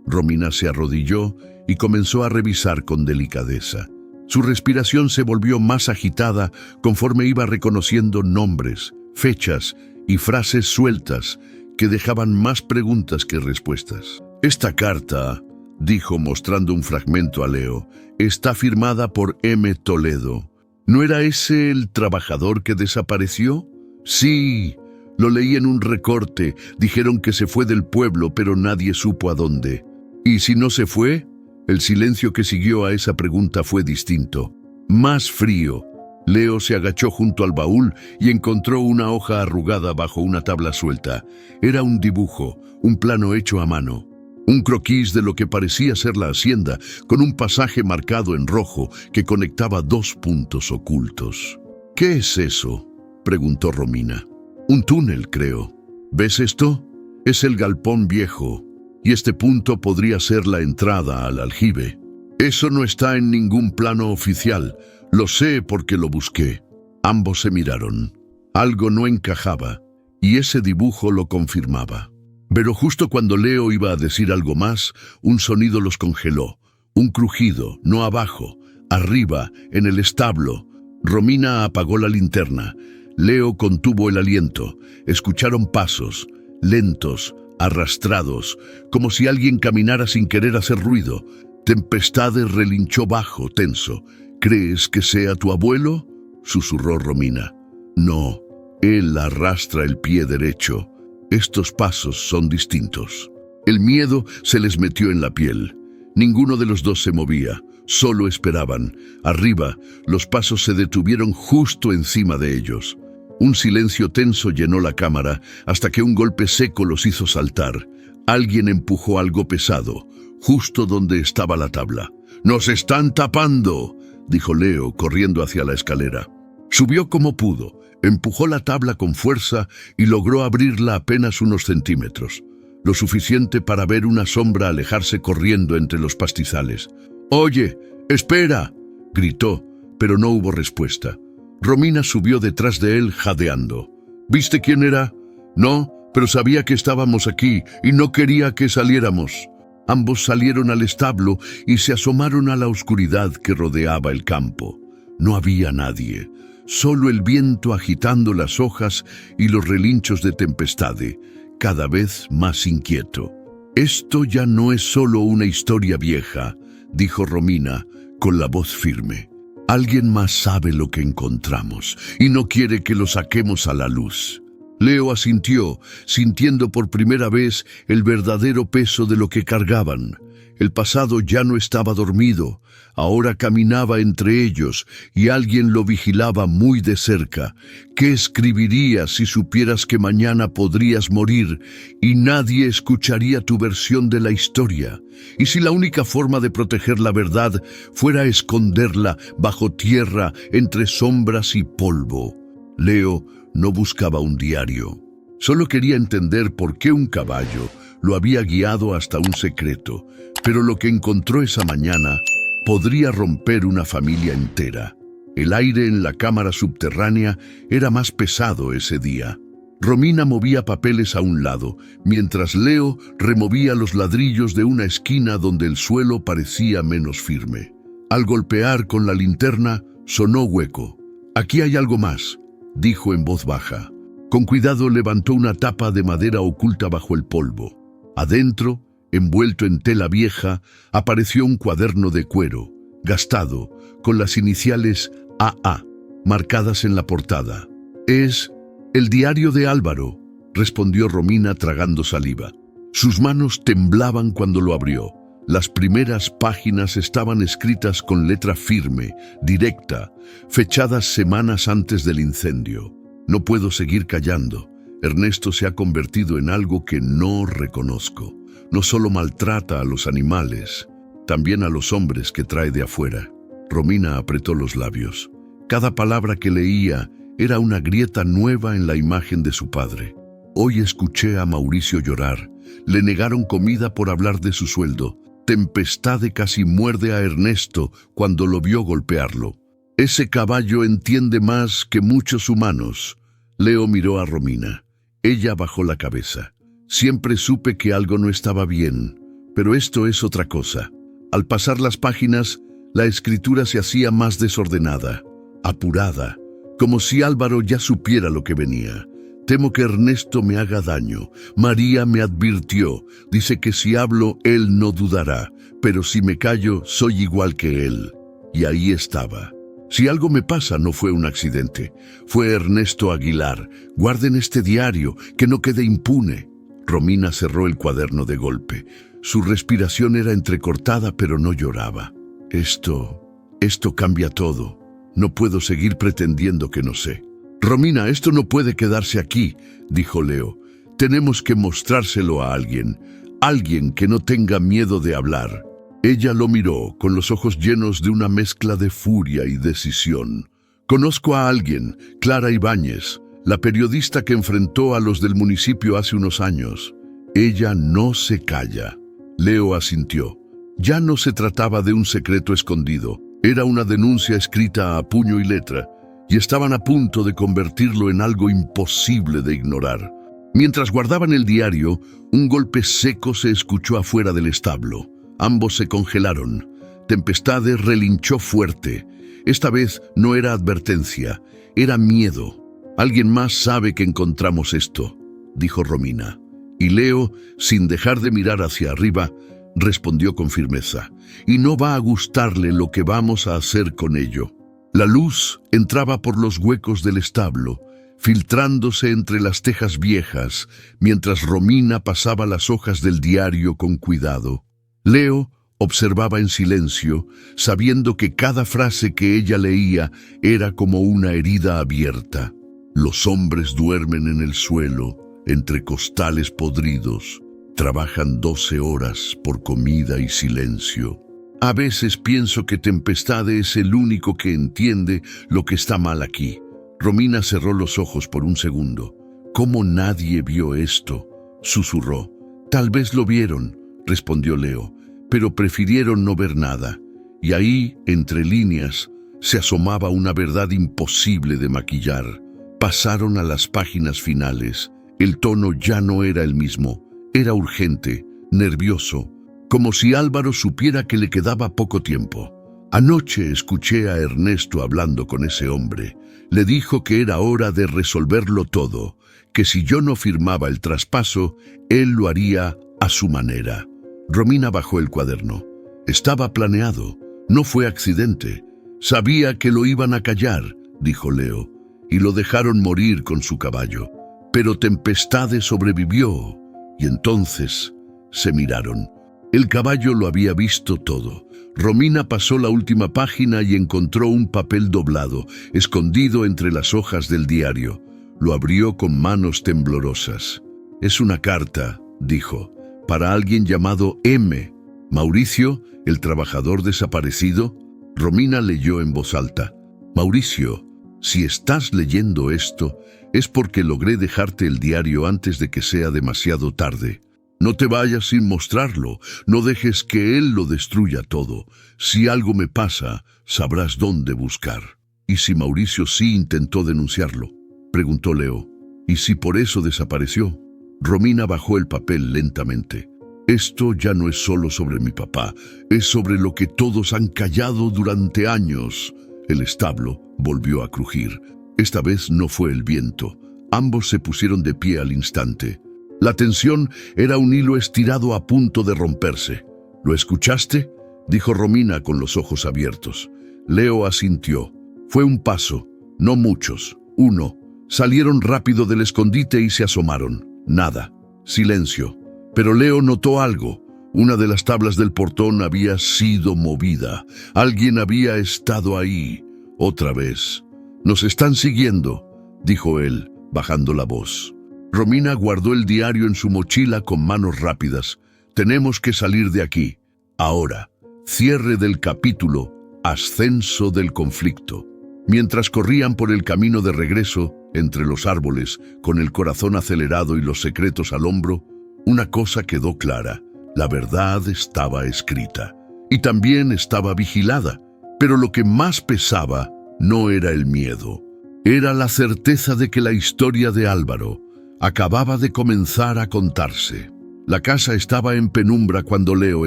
Romina se arrodilló y comenzó a revisar con delicadeza. Su respiración se volvió más agitada conforme iba reconociendo nombres, fechas y frases sueltas que dejaban más preguntas que respuestas. «Esta carta», dijo mostrando un fragmento a Leo, «está firmada por M. Toledo. ¿No era ese el trabajador que desapareció?». «Sí, lo leí en un recorte. Dijeron que se fue del pueblo, pero nadie supo a dónde». «¿Y si no se fue?». El silencio que siguió a esa pregunta fue distinto, más frío. Leo se agachó junto al baúl y encontró una hoja arrugada bajo una tabla suelta. Era un dibujo, un plano hecho a mano. Un croquis de lo que parecía ser la hacienda, con un pasaje marcado en rojo que conectaba 2 puntos ocultos. «¿Qué es eso?», preguntó Romina. Un túnel, creo. ¿Ves esto? Es el galpón viejo, y este punto podría ser la entrada al aljibe. Eso no está en ningún plano oficial. Lo sé porque lo busqué. Ambos se miraron. Algo no encajaba, y ese dibujo lo confirmaba. Pero justo cuando Leo iba a decir algo más, un sonido los congeló. Un crujido, no abajo, arriba, en el establo. Romina apagó la linterna. Leo contuvo el aliento. Escucharon pasos, lentos, arrastrados, como si alguien caminara sin querer hacer ruido. Tempestade relinchó bajo, tenso. ¿Crees que sea tu abuelo?, susurró Romina. No, él arrastra el pie derecho. Estos pasos son distintos. El miedo se les metió en la piel. Ninguno de los dos se movía, solo esperaban. Arriba, los pasos se detuvieron justo encima de ellos. Un silencio tenso llenó la cámara hasta que un golpe seco los hizo saltar. Alguien empujó algo pesado, justo donde estaba la tabla. ¡Nos están tapando!, dijo Leo, corriendo hacia la escalera. Subió como pudo, empujó la tabla con fuerza y logró abrirla apenas unos centímetros, lo suficiente para ver una sombra alejarse corriendo entre los pastizales. «¡Oye, espera!», gritó, pero no hubo respuesta. Romina subió detrás de él jadeando. «¿Viste quién era?». «No, pero sabía que estábamos aquí y no quería que saliéramos». Ambos salieron al establo y se asomaron a la oscuridad que rodeaba el campo. No había nadie, solo el viento agitando las hojas y los relinchos de Tempestade, cada vez más inquieto. «Esto ya no es solo una historia vieja», dijo Romina con la voz firme. «Alguien más sabe lo que encontramos y no quiere que lo saquemos a la luz». Leo asintió, sintiendo por primera vez el verdadero peso de lo que cargaban. El pasado ya no estaba dormido, ahora caminaba entre ellos y alguien lo vigilaba muy de cerca. ¿Qué escribirías si supieras que mañana podrías morir y nadie escucharía tu versión de la historia? ¿Y si la única forma de proteger la verdad fuera esconderla bajo tierra entre sombras y polvo? Leo no buscaba un diario. Solo quería entender por qué un caballo lo había guiado hasta un secreto, pero lo que encontró esa mañana podría romper una familia entera. El aire en la cámara subterránea era más pesado ese día. Romina movía papeles a un lado, mientras Leo removía los ladrillos de una esquina donde el suelo parecía menos firme. Al golpear con la linterna, sonó hueco. «Aquí hay algo más», dijo en voz baja. Con cuidado levantó una tapa de madera oculta bajo el polvo. Adentro, envuelto en tela vieja, apareció un cuaderno de cuero, gastado, con las iniciales AA, marcadas en la portada. «Es el diario de Álvaro», respondió Romina tragando saliva. Sus manos temblaban cuando lo abrió. Las primeras páginas estaban escritas con letra firme, directa, fechadas semanas antes del incendio. «No puedo seguir callando. Ernesto se ha convertido en algo que no reconozco. No solo maltrata a los animales, también a los hombres que trae de afuera». Romina apretó los labios. Cada palabra que leía era una grieta nueva en la imagen de su padre. Hoy escuché a Mauricio llorar. Le negaron comida por hablar de su sueldo. Tempestade casi muerde a Ernesto cuando lo vio golpearlo. «Ese caballo entiende más que muchos humanos». Leo miró a Romina. Ella bajó la cabeza. «Siempre supe que algo no estaba bien, pero esto es otra cosa». Al pasar las páginas, la escritura se hacía más desordenada, apurada, como si Álvaro ya supiera lo que venía. «Temo que Ernesto me haga daño. María me advirtió. Dice que si hablo, él no dudará. Pero si me callo, soy igual que él». Y ahí estaba. «Si algo me pasa, no fue un accidente. Fue Ernesto Aguilar. Guarden este diario, que no quede impune». Romina cerró el cuaderno de golpe. Su respiración era entrecortada, pero no lloraba. Esto cambia todo. No puedo seguir pretendiendo que no sé». «Romina, esto no puede quedarse aquí», dijo Leo. «Tenemos que mostrárselo a alguien que no tenga miedo de hablar». Ella lo miró con los ojos llenos de una mezcla de furia y decisión. «Conozco a alguien, Clara Ibáñez. la periodista que enfrentó a los del municipio hace unos años. Ella no se calla. Leo asintió. Ya no se trataba de un secreto escondido. Era una denuncia escrita a puño y letra, y estaban a punto de convertirlo en algo imposible de ignorar. Mientras guardaban el diario, un golpe seco se escuchó afuera del establo. Ambos se congelaron. Tempestade relinchó fuerte. Esta vez no era advertencia, era miedo. «Alguien más sabe que encontramos esto», dijo Romina. Y Leo, sin dejar de mirar hacia arriba, respondió con firmeza. «Y no va a gustarle lo que vamos a hacer con ello». La luz entraba por los huecos del establo, filtrándose entre las tejas viejas, mientras Romina pasaba las hojas del diario con cuidado. Leo observaba en silencio, sabiendo que cada frase que ella leía era como una herida abierta. Los hombres duermen en el suelo, entre costales podridos. Trabajan 12 horas por comida y silencio. A veces pienso que Tempestade es el único que entiende lo que está mal aquí. Romina cerró los ojos por un segundo. «¿Cómo nadie vio esto?», susurró. «Tal vez lo vieron», respondió Leo, «pero prefirieron no ver nada». Y ahí, entre líneas, se asomaba una verdad imposible de maquillar. Pasaron a las páginas finales. El tono ya no era el mismo. Era urgente, nervioso, como si Álvaro supiera que le quedaba poco tiempo. «Anoche escuché a Ernesto hablando con ese hombre. Le dijo que era hora de resolverlo todo, que si yo no firmaba el traspaso, él lo haría a su manera». Romina bajó el cuaderno. «Estaba planeado, no fue accidente. Sabía que lo iban a callar», dijo Leo, «y lo dejaron morir con su caballo. Pero Tempestade sobrevivió». Y entonces se miraron. El caballo lo había visto todo. Romina pasó la última página y encontró un papel doblado, escondido entre las hojas del diario. Lo abrió con manos temblorosas. «Es una carta», dijo, «para alguien llamado M. Mauricio, el trabajador desaparecido». Romina leyó en voz alta. «Mauricio, si estás leyendo esto, es porque logré dejarte el diario antes de que sea demasiado tarde. No te vayas sin mostrarlo, no dejes que él lo destruya todo. Si algo me pasa, sabrás dónde buscar». «¿Y si Mauricio sí intentó denunciarlo?», preguntó Leo. «¿Y si por eso desapareció?». Romina bajó el papel lentamente. «Esto ya no es solo sobre mi papá, es sobre lo que todos han callado durante años». El establo volvió a crujir. Esta vez no fue el viento. Ambos se pusieron de pie al instante. La tensión era un hilo estirado a punto de romperse. «¿Lo escuchaste?», dijo Romina con los ojos abiertos. Leo asintió. Fue un paso, no muchos, uno. Salieron rápido del escondite y se asomaron. Nada. Silencio. Pero Leo notó algo. Una de las tablas del portón había sido movida. Alguien había estado ahí. Otra vez. «Nos están siguiendo», dijo él, bajando la voz. Romina guardó el diario en su mochila con manos rápidas. «Tenemos que salir de aquí. Ahora». Cierre del capítulo. Ascenso del conflicto. Mientras corrían por el camino de regreso, entre los árboles, con el corazón acelerado y los secretos al hombro, una cosa quedó clara. La verdad estaba escrita. Y también estaba vigilada. Pero lo que más pesaba no era el miedo. Era la certeza de que la historia de Álvaro acababa de comenzar a contarse. La casa estaba en penumbra cuando Leo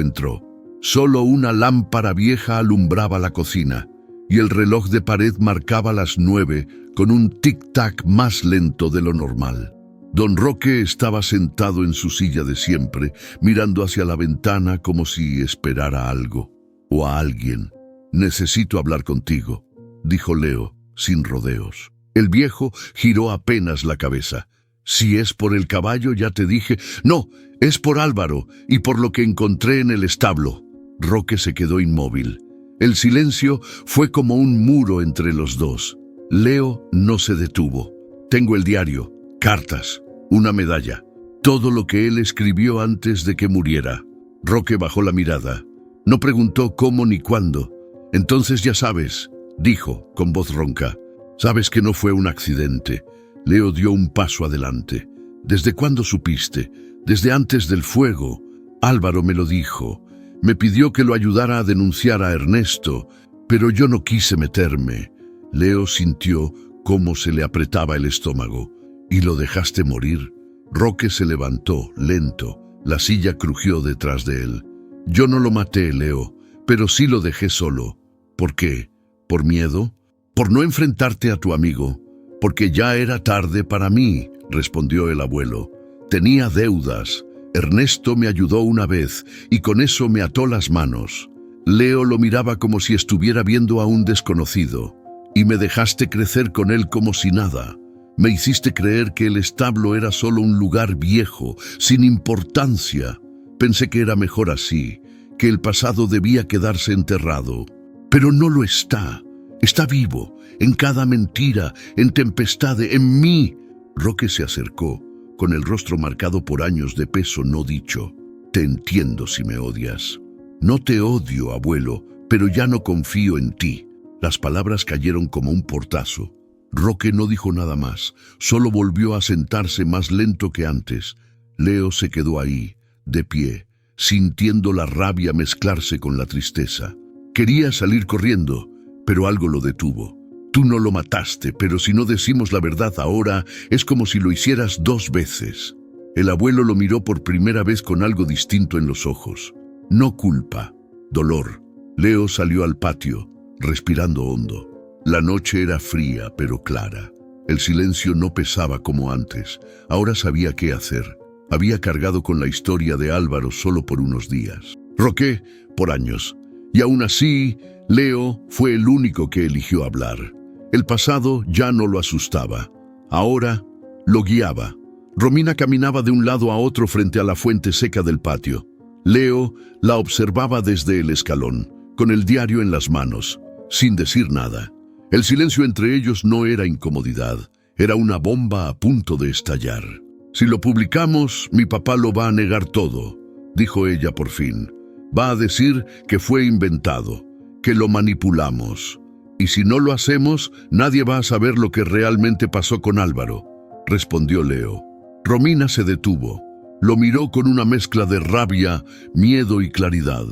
entró. Solo una lámpara vieja alumbraba la cocina, y el reloj de pared marcaba las 9 con un tic-tac más lento de lo normal. Don Roque estaba sentado en su silla de siempre, mirando hacia la ventana como si esperara algo, o a alguien. «Necesito hablar contigo», dijo Leo, sin rodeos. El viejo giró apenas la cabeza. «Si es por el caballo, ya te dije». «No, es por Álvaro y por lo que encontré en el establo». Roque se quedó inmóvil. El silencio fue como un muro entre los dos. Leo no se detuvo. «Tengo el diario, cartas, una medalla, todo lo que él escribió antes de que muriera». Roque bajó la mirada. No preguntó cómo ni cuándo. «Entonces ya sabes», dijo con voz ronca. «Sabes que no fue un accidente. Leo dio un paso adelante. ¿Desde cuándo supiste? Desde antes del fuego. Álvaro me lo dijo. Me pidió que lo ayudara a denunciar a Ernesto, pero yo no quise meterme. Leo sintió cómo se le apretaba el estómago. ¿Y lo dejaste morir? Roque se levantó, lento. La silla crujió detrás de él. Yo no lo maté, Leo, pero sí lo dejé solo. ¿Por qué? ¿Por miedo? ¿Por no enfrentarte a tu amigo? Porque ya era tarde para mí, respondió el abuelo. Tenía deudas. Ernesto me ayudó una vez y con eso me ató las manos. Leo lo miraba como si estuviera viendo a un desconocido. Y me dejaste crecer con él como si nada. Me hiciste creer que el establo era solo un lugar viejo, sin importancia. Pensé que era mejor así, que el pasado debía quedarse enterrado. Pero no lo está. Está vivo, en cada mentira, en tempestad, en mí. Roque se acercó, con el rostro marcado por años de peso no dicho. Te entiendo si me odias. No te odio, abuelo, pero ya no confío en ti. Las palabras cayeron como un portazo. Roque no dijo nada más, solo volvió a sentarse más lento que antes. Leo se quedó ahí, de pie, sintiendo la rabia mezclarse con la tristeza. Quería salir corriendo, pero algo lo detuvo. Tú no lo mataste, pero si no decimos la verdad ahora, es como si lo hicieras 2 veces. El abuelo lo miró por primera vez con algo distinto en los ojos. No culpa, dolor. Leo salió al patio, respirando hondo. La noche era fría, pero clara. El silencio no pesaba como antes. Ahora sabía qué hacer. Había cargado con la historia de Álvaro solo por unos días. Roque, por años. Y aún así, Leo fue el único que eligió hablar. El pasado ya no lo asustaba. Ahora lo guiaba. Romina caminaba de un lado a otro frente a la fuente seca del patio. Leo la observaba desde el escalón, con el diario en las manos, sin decir nada. El silencio entre ellos no era incomodidad, era una bomba a punto de estallar. Si lo publicamos, mi papá lo va a negar todo, dijo ella por fin. Va a decir que fue inventado, que lo manipulamos. Y si no lo hacemos, nadie va a saber lo que realmente pasó con Álvaro, respondió Leo. Romina se detuvo. Lo miró con una mezcla de rabia, miedo y claridad.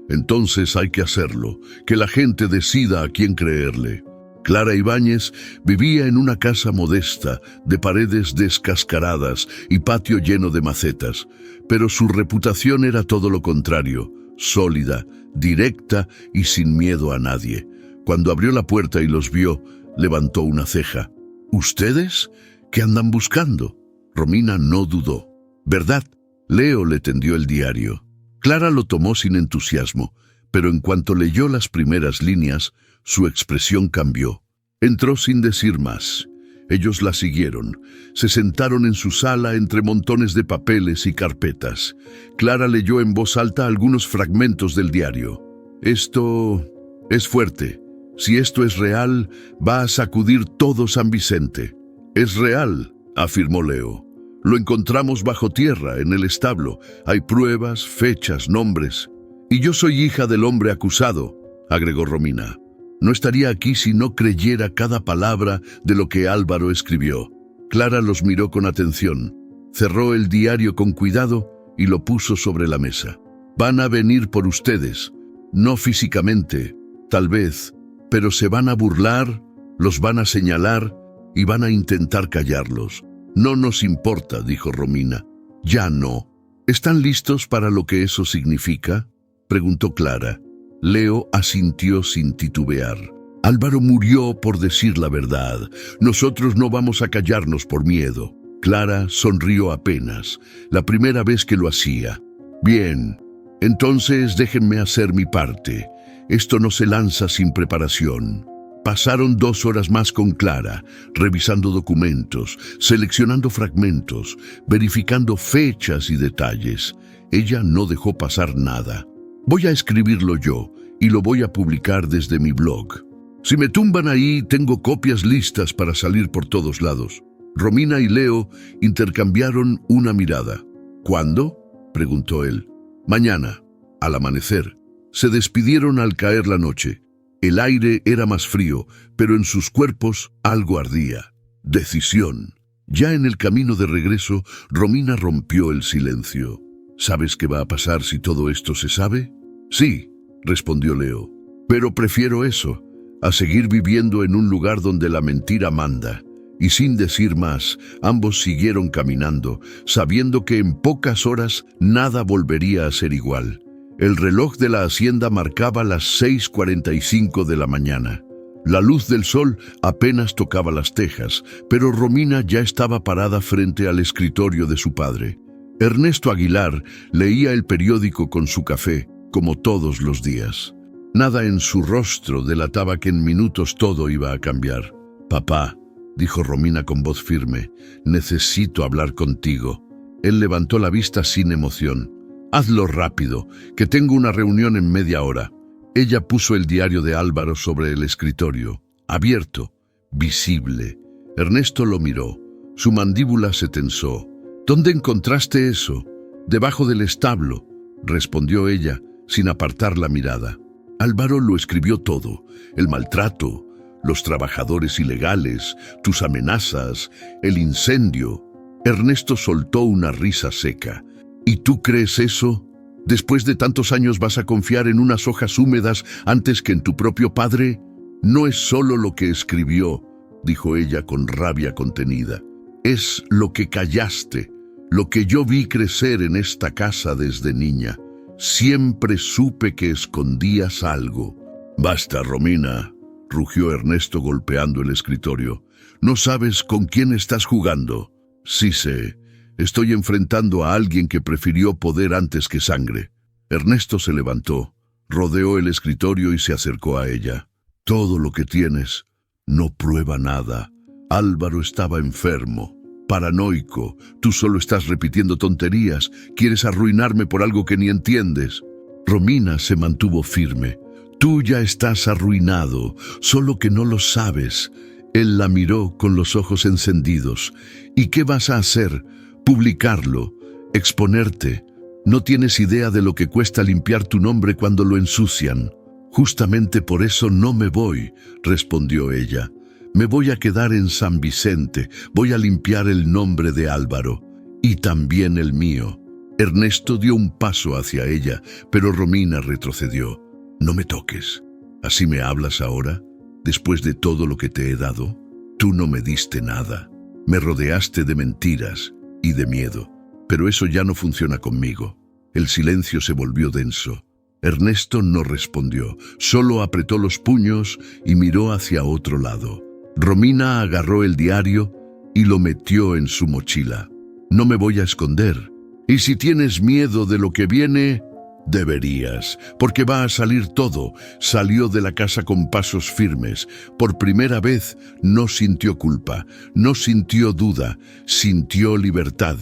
Entonces hay que hacerlo, que la gente decida a quién creerle. Clara Ibáñez vivía en una casa modesta, de paredes descascaradas y patio lleno de macetas, pero su reputación era todo lo contrario, sólida, directa y sin miedo a nadie. Cuando abrió la puerta y los vio, levantó una ceja. ¿Ustedes? ¿Qué andan buscando? Romina no dudó. ¿Verdad? Leo le tendió el diario. Clara lo tomó sin entusiasmo, pero en cuanto leyó las primeras líneas, su expresión cambió. Entró sin decir más. Ellos la siguieron. Se sentaron en su sala entre montones de papeles y carpetas. Clara leyó en voz alta algunos fragmentos del diario. Esto es fuerte. Si esto es real, va a sacudir todo San Vicente. Es real, afirmó Leo. Lo encontramos bajo tierra, en el establo. Hay pruebas, fechas, nombres. Y yo soy hija del hombre acusado, agregó Romina. No estaría aquí si no creyera cada palabra de lo que Álvaro escribió. Clara los miró con atención. Cerró el diario con cuidado y lo puso sobre la mesa. Van a venir por ustedes. No físicamente, tal vez, pero se van a burlar, los van a señalar y van a intentar callarlos. No nos importa, dijo Romina. Ya no. ¿Están listos para lo que eso significa? Preguntó Clara. Leo asintió sin titubear. Álvaro murió por decir la verdad. Nosotros no vamos a callarnos por miedo. Clara sonrió apenas, la primera vez que lo hacía. Bien, entonces déjenme hacer mi parte. Esto no se lanza sin preparación. Pasaron 2 horas más con Clara, revisando documentos, seleccionando fragmentos, verificando fechas y detalles. Ella no dejó pasar nada. Voy a escribirlo yo y lo voy a publicar desde mi blog. Si me tumban ahí, tengo copias listas para salir por todos lados. Romina y Leo intercambiaron una mirada. ¿Cuándo?, preguntó él. Mañana, al amanecer. Se despidieron al caer la noche. El aire era más frío, pero en sus cuerpos algo ardía. Decisión. Ya en el camino de regreso, Romina rompió el silencio. ¿Sabes qué va a pasar si todo esto se sabe? Sí, respondió Leo. Pero prefiero eso, a seguir viviendo en un lugar donde la mentira manda. Y sin decir más, ambos siguieron caminando, sabiendo que en pocas horas nada volvería a ser igual. El reloj de la hacienda marcaba las 6:45 de la mañana. La luz del sol apenas tocaba las tejas, pero Romina ya estaba parada frente al escritorio de su padre. Ernesto Aguilar leía el periódico con su café, como todos los días. Nada en su rostro delataba que en minutos todo iba a cambiar. «Papá», dijo Romina con voz firme, «necesito hablar contigo». Él levantó la vista sin emoción. «Hazlo rápido, que tengo una reunión en media hora». Ella puso el diario de Álvaro sobre el escritorio, abierto, visible. Ernesto lo miró. Su mandíbula se tensó. «¿Dónde encontraste eso?» «Debajo del establo», respondió ella, sin apartar la mirada. Álvaro lo escribió todo: el maltrato, los trabajadores ilegales, tus amenazas, el incendio. Ernesto soltó una risa seca. «¿Y tú crees eso? ¿Después de tantos años vas a confiar en unas hojas húmedas antes que en tu propio padre?» «No es solo lo que escribió», dijo ella con rabia contenida. «Es lo que callaste, lo que yo vi crecer en esta casa desde niña. Siempre supe que escondías algo». «Basta, Romina», rugió Ernesto golpeando el escritorio. «¿No sabes con quién estás jugando?» «Sí sé. Estoy enfrentando a alguien que prefirió poder antes que sangre». Ernesto se levantó, rodeó el escritorio y se acercó a ella. «Todo lo que tienes no prueba nada. Álvaro estaba enfermo, paranoico. Tú solo estás repitiendo tonterías. Quieres arruinarme por algo que ni entiendes». Romina se mantuvo firme. «Tú ya estás arruinado, solo que no lo sabes». Él la miró con los ojos encendidos. «¿Y qué vas a hacer? ¿Publicarlo? ¿Exponerte? No tienes idea de lo que cuesta limpiar tu nombre cuando lo ensucian». «Justamente por eso no me voy», respondió ella. «Me voy a quedar en San Vicente, voy a limpiar el nombre de Álvaro, y también el mío». Ernesto dio un paso hacia ella, pero Romina retrocedió. «No me toques. ¿Así me hablas ahora? Después de todo lo que te he dado, tú no me diste nada. Me rodeaste de mentiras y de miedo, pero eso ya no funciona conmigo». El silencio se volvió denso. Ernesto no respondió, solo apretó los puños y miró hacia otro lado. Romina agarró el diario y lo metió en su mochila. «No me voy a esconder. Y si tienes miedo de lo que viene, deberías, porque va a salir todo». Salió de la casa con pasos firmes. Por primera vez no sintió culpa, no sintió duda, sintió libertad.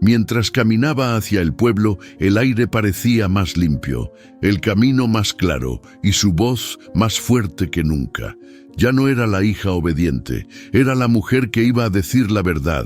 Mientras caminaba hacia el pueblo, el aire parecía más limpio, el camino más claro y su voz más fuerte que nunca. Ya no era la hija obediente, era la mujer que iba a decir la verdad,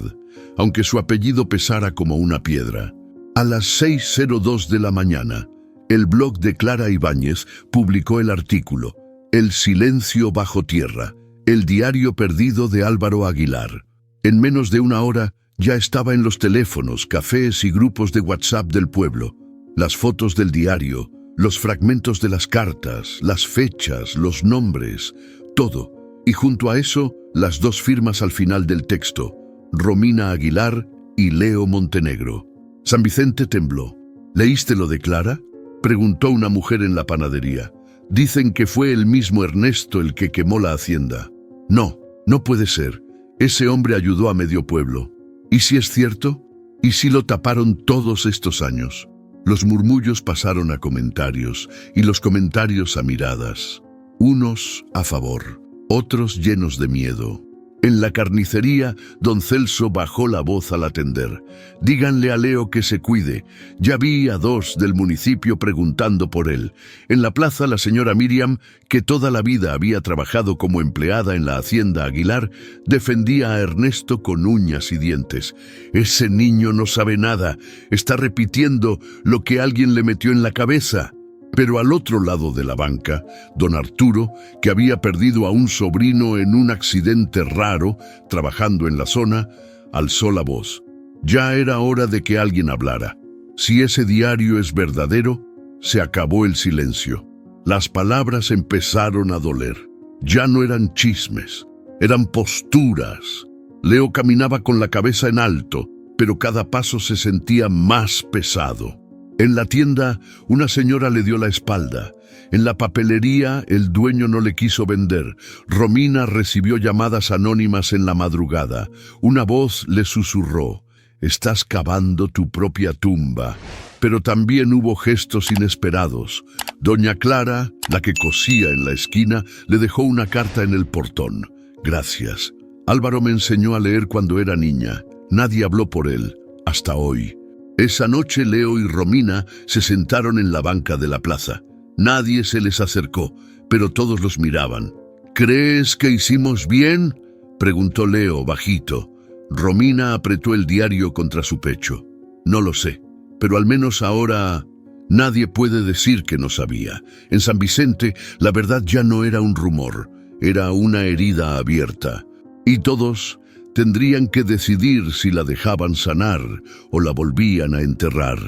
aunque su apellido pesara como una piedra. A las 6:02 de la mañana, el blog de Clara Ibáñez publicó el artículo «El silencio bajo tierra, el diario perdido de Álvaro Aguilar». En menos de una hora, ya estaba en los teléfonos, cafés y grupos de WhatsApp del pueblo. Las fotos del diario, los fragmentos de las cartas, las fechas, los nombres, todo. Y junto a eso, las dos firmas al final del texto, Romina Aguilar y Leo Montenegro. San Vicente tembló. «¿Leíste lo de Clara?», preguntó una mujer en la panadería. «Dicen que fue el mismo Ernesto el que quemó la hacienda». «No, no puede ser. Ese hombre ayudó a medio pueblo». «¿Y si es cierto? ¿Y si lo taparon todos estos años?». Los murmullos pasaron a comentarios y los comentarios a miradas. Unos a favor, otros llenos de miedo. En la carnicería, don Celso bajó la voz al atender. «Díganle a Leo que se cuide. Ya vi a dos del municipio preguntando por él. En la plaza, la señora Miriam, que toda la vida había trabajado como empleada en la hacienda Aguilar, defendía a Ernesto con uñas y dientes. Ese niño no sabe nada. Está repitiendo lo que alguien le metió en la cabeza». Pero al otro lado de la banca, don Arturo, que había perdido a un sobrino en un accidente raro, trabajando en la zona, alzó la voz. Ya era hora de que alguien hablara. Si ese diario es verdadero, se acabó el silencio. Las palabras empezaron a doler. Ya no eran chismes, eran posturas. Leo caminaba con la cabeza en alto, pero cada paso se sentía más pesado. En la tienda, una señora le dio la espalda. En la papelería, el dueño no le quiso vender. Romina recibió llamadas anónimas en la madrugada. Una voz le susurró: «Estás cavando tu propia tumba». Pero también hubo gestos inesperados. Doña Clara, la que cosía en la esquina, le dejó una carta en el portón. «Gracias. Álvaro me enseñó a leer cuando era niña. Nadie habló por él, hasta hoy». Esa noche Leo y Romina se sentaron en la banca de la plaza. Nadie se les acercó, pero todos los miraban. «¿Crees que hicimos bien?», preguntó Leo bajito. Romina apretó el diario contra su pecho. «No lo sé, pero al menos ahora nadie puede decir que no sabía». En San Vicente, la verdad ya no era un rumor, era una herida abierta. Y todos tendrían que decidir si la dejaban sanar o la volvían a enterrar.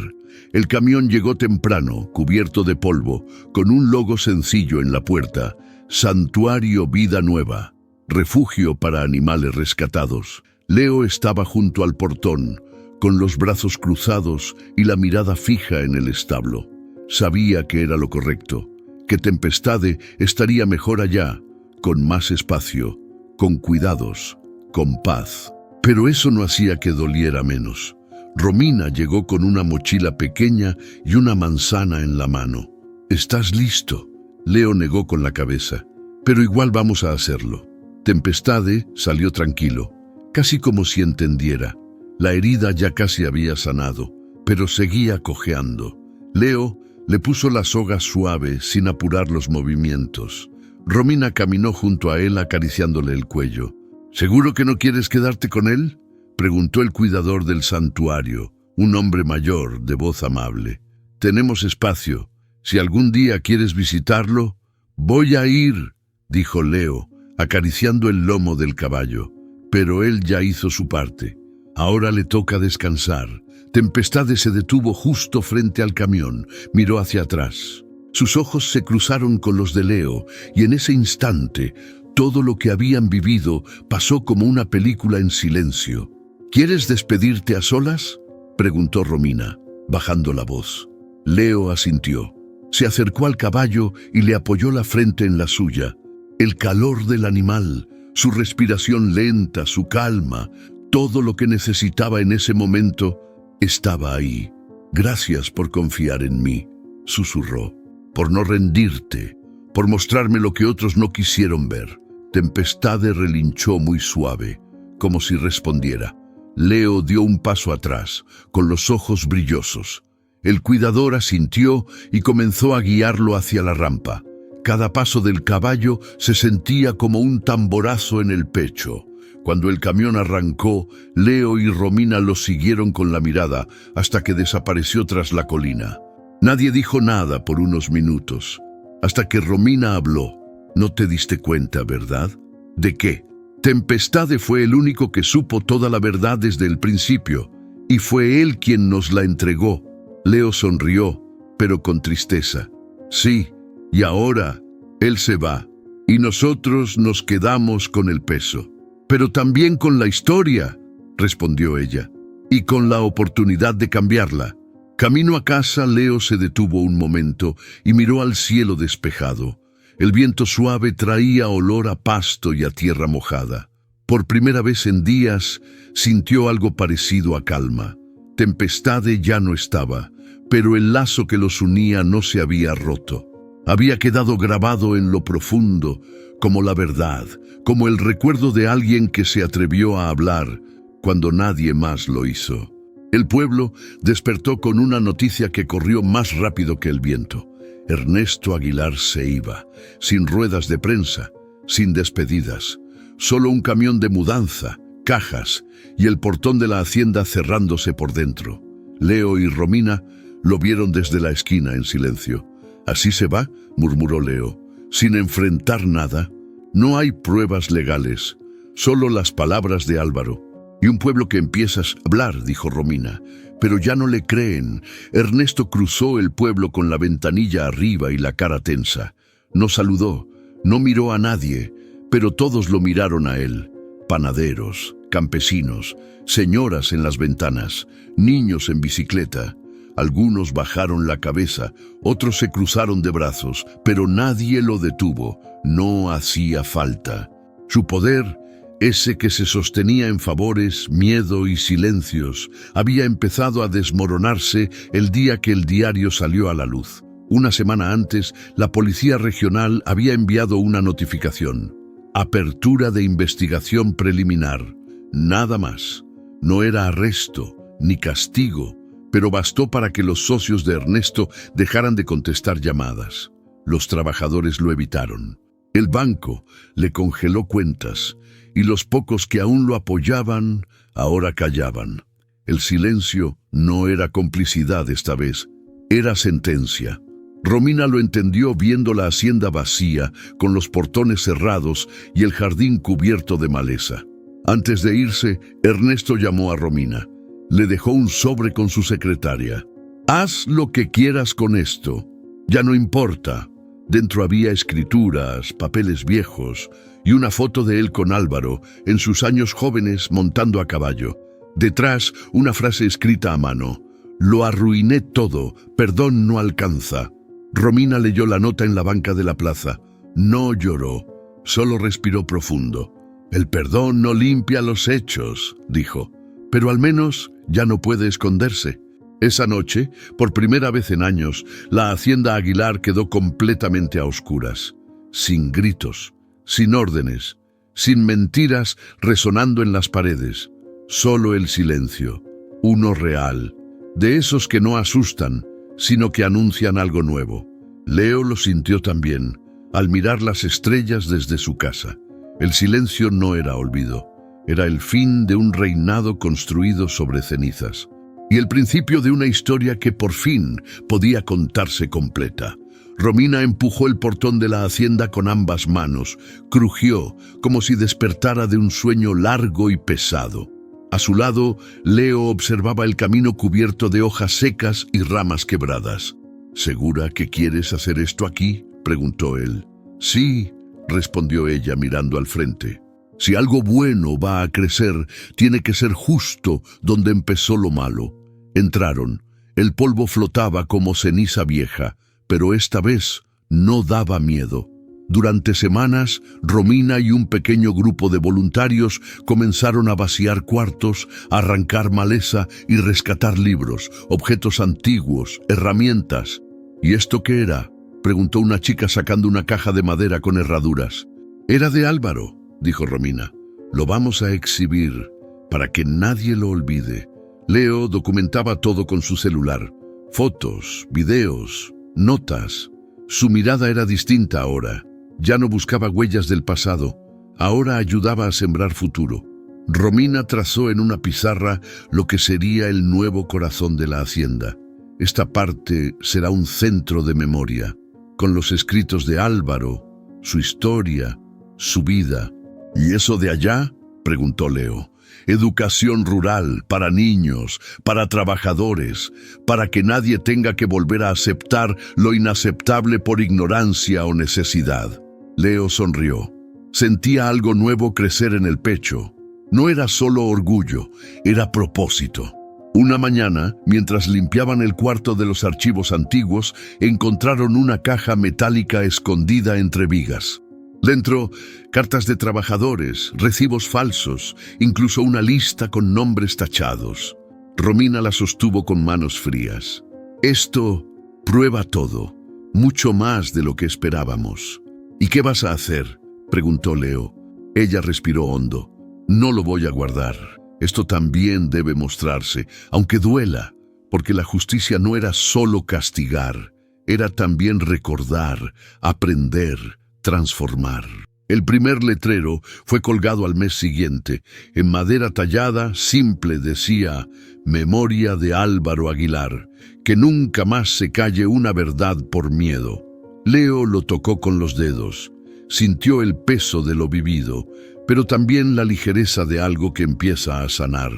El camión llegó temprano, cubierto de polvo, con un logo sencillo en la puerta: Santuario Vida Nueva, refugio para animales rescatados. Leo estaba junto al portón, con los brazos cruzados y la mirada fija en el establo. Sabía que era lo correcto, que Tempestade estaría mejor allá, con más espacio, con cuidados, con paz. Pero eso no hacía que doliera menos. Romina llegó con una mochila pequeña y una manzana en la mano. «¿Estás listo?», Leo negó con la cabeza. «Pero igual vamos a hacerlo». Tempestade salió tranquilo, casi como si entendiera. La herida ya casi había sanado, pero seguía cojeando. Leo le puso la soga suave, sin apurar los movimientos. Romina caminó junto a él acariciándole el cuello. «¿Seguro que no quieres quedarte con él?», preguntó el cuidador del santuario, un hombre mayor, de voz amable. «Tenemos espacio. Si algún día quieres visitarlo». «Voy a ir», dijo Leo, acariciando el lomo del caballo. Pero él ya hizo su parte. Ahora le toca descansar. Tempestade se detuvo justo frente al camión, miró hacia atrás. Sus ojos se cruzaron con los de Leo, y en ese instante todo lo que habían vivido pasó como una película en silencio. «¿Quieres despedirte a solas?», preguntó Romina, bajando la voz. Leo asintió. Se acercó al caballo y le apoyó la frente en la suya. El calor del animal, su respiración lenta, su calma, todo lo que necesitaba en ese momento estaba ahí. «Gracias por confiar en mí», susurró, «por no rendirte, por mostrarme lo que otros no quisieron ver». Tempestade relinchó muy suave, como si respondiera. Leo dio un paso atrás, con los ojos brillosos. El cuidador asintió y comenzó a guiarlo hacia la rampa. Cada paso del caballo se sentía como un tamborazo en el pecho. Cuando el camión arrancó, Leo y Romina lo siguieron con la mirada hasta que desapareció tras la colina. Nadie dijo nada por unos minutos, hasta que Romina habló. «No te diste cuenta, ¿verdad?». «¿De qué?». «Tempestade fue el único que supo toda la verdad desde el principio, y fue él quien nos la entregó». Leo sonrió, pero con tristeza. «Sí, y ahora él se va, y nosotros nos quedamos con el peso». «Pero también con la historia», respondió ella, «y con la oportunidad de cambiarla». Camino a casa, Leo se detuvo un momento y miró al cielo despejado. El viento suave traía olor a pasto y a tierra mojada. Por primera vez en días, sintió algo parecido a calma. Tempestade ya no estaba, pero el lazo que los unía no se había roto. Había quedado grabado en lo profundo, como la verdad, como el recuerdo de alguien que se atrevió a hablar cuando nadie más lo hizo. El pueblo despertó con una noticia que corrió más rápido que el viento. Ernesto Aguilar se iba, sin ruedas de prensa, sin despedidas, solo un camión de mudanza, cajas y el portón de la hacienda cerrándose por dentro. Leo y Romina lo vieron desde la esquina en silencio. «¿Así se va?», murmuró Leo, «sin enfrentar nada». «No hay pruebas legales, solo las palabras de Álvaro». Y un pueblo que empiezas a hablar, dijo Romina. Pero ya no le creen. Ernesto cruzó el pueblo con la ventanilla arriba y la cara tensa. No saludó, no miró a nadie, pero todos lo miraron a él. Panaderos, campesinos, señoras en las ventanas, niños en bicicleta. Algunos bajaron la cabeza, otros se cruzaron de brazos, pero nadie lo detuvo. No hacía falta. Su poder, ese que se sostenía en favores, miedo y silencios, había empezado a desmoronarse el día que el diario salió a la luz. Una semana antes, la Policía Regional había enviado una notificación. Apertura de investigación preliminar. Nada más. No era arresto, ni castigo, pero bastó para que los socios de Ernesto dejaran de contestar llamadas. Los trabajadores lo evitaron. El banco le congeló cuentas, y los pocos que aún lo apoyaban, ahora callaban. El silencio no era complicidad esta vez, era sentencia. Romina lo entendió viendo la hacienda vacía, con los portones cerrados y el jardín cubierto de maleza. Antes de irse, Ernesto llamó a Romina. Le dejó un sobre con su secretaria. «Haz lo que quieras con esto. Ya no importa». Dentro había escrituras, papeles viejos y una foto de él con Álvaro, en sus años jóvenes montando a caballo. Detrás, una frase escrita a mano. «Lo arruiné todo, perdón no alcanza». Romina leyó la nota en la banca de la plaza. No lloró, solo respiró profundo. «El perdón no limpia los hechos», dijo, «pero al menos ya no puede esconderse». Esa noche, por primera vez en años, la hacienda Aguilar quedó completamente a oscuras. Sin gritos, sin órdenes, sin mentiras resonando en las paredes. Solo el silencio, uno real, de esos que no asustan, sino que anuncian algo nuevo. Leo lo sintió también, al mirar las estrellas desde su casa. El silencio no era olvido, era el fin de un reinado construido sobre cenizas. Y el principio de una historia que por fin podía contarse completa. Romina empujó el portón de la hacienda con ambas manos, crujió como si despertara de un sueño largo y pesado. A su lado, Leo observaba el camino cubierto de hojas secas y ramas quebradas. «¿Segura que quieres hacer esto aquí?», preguntó él. «Sí», respondió ella mirando al frente. «Si algo bueno va a crecer, tiene que ser justo donde empezó lo malo». Entraron. El polvo flotaba como ceniza vieja, pero esta vez no daba miedo. Durante semanas, Romina y un pequeño grupo de voluntarios comenzaron a vaciar cuartos, a arrancar maleza y rescatar libros, objetos antiguos, herramientas. «¿Y esto qué era?», preguntó una chica sacando una caja de madera con herraduras. «Era de Álvaro», dijo Romina. «Lo vamos a exhibir, para que nadie lo olvide». Leo documentaba todo con su celular. Fotos, videos, notas. Su mirada era distinta ahora. Ya no buscaba huellas del pasado. Ahora ayudaba a sembrar futuro. Romina trazó en una pizarra lo que sería el nuevo corazón de la hacienda. Esta parte será un centro de memoria, con los escritos de Álvaro, su historia, su vida. «¿Y eso de allá?», preguntó Leo. «Educación rural, para niños, para trabajadores, para que nadie tenga que volver a aceptar lo inaceptable por ignorancia o necesidad». Leo sonrió. Sentía algo nuevo crecer en el pecho. No era solo orgullo, era propósito. Una mañana, mientras limpiaban el cuarto de los archivos antiguos, encontraron una caja metálica escondida entre vigas. Dentro, cartas de trabajadores, recibos falsos, incluso una lista con nombres tachados. Romina la sostuvo con manos frías. «Esto prueba todo, mucho más de lo que esperábamos». «¿Y qué vas a hacer?», preguntó Leo. Ella respiró hondo. «No lo voy a guardar. Esto también debe mostrarse, aunque duela, porque la justicia no era solo castigar, era también recordar, aprender, transformar». El primer letrero fue colgado al mes siguiente. En madera tallada, simple, decía: «Memoria de Álvaro Aguilar. Que nunca más se calle una verdad por miedo». Leo lo tocó con los dedos. Sintió el peso de lo vivido, pero también la ligereza de algo que empieza a sanar.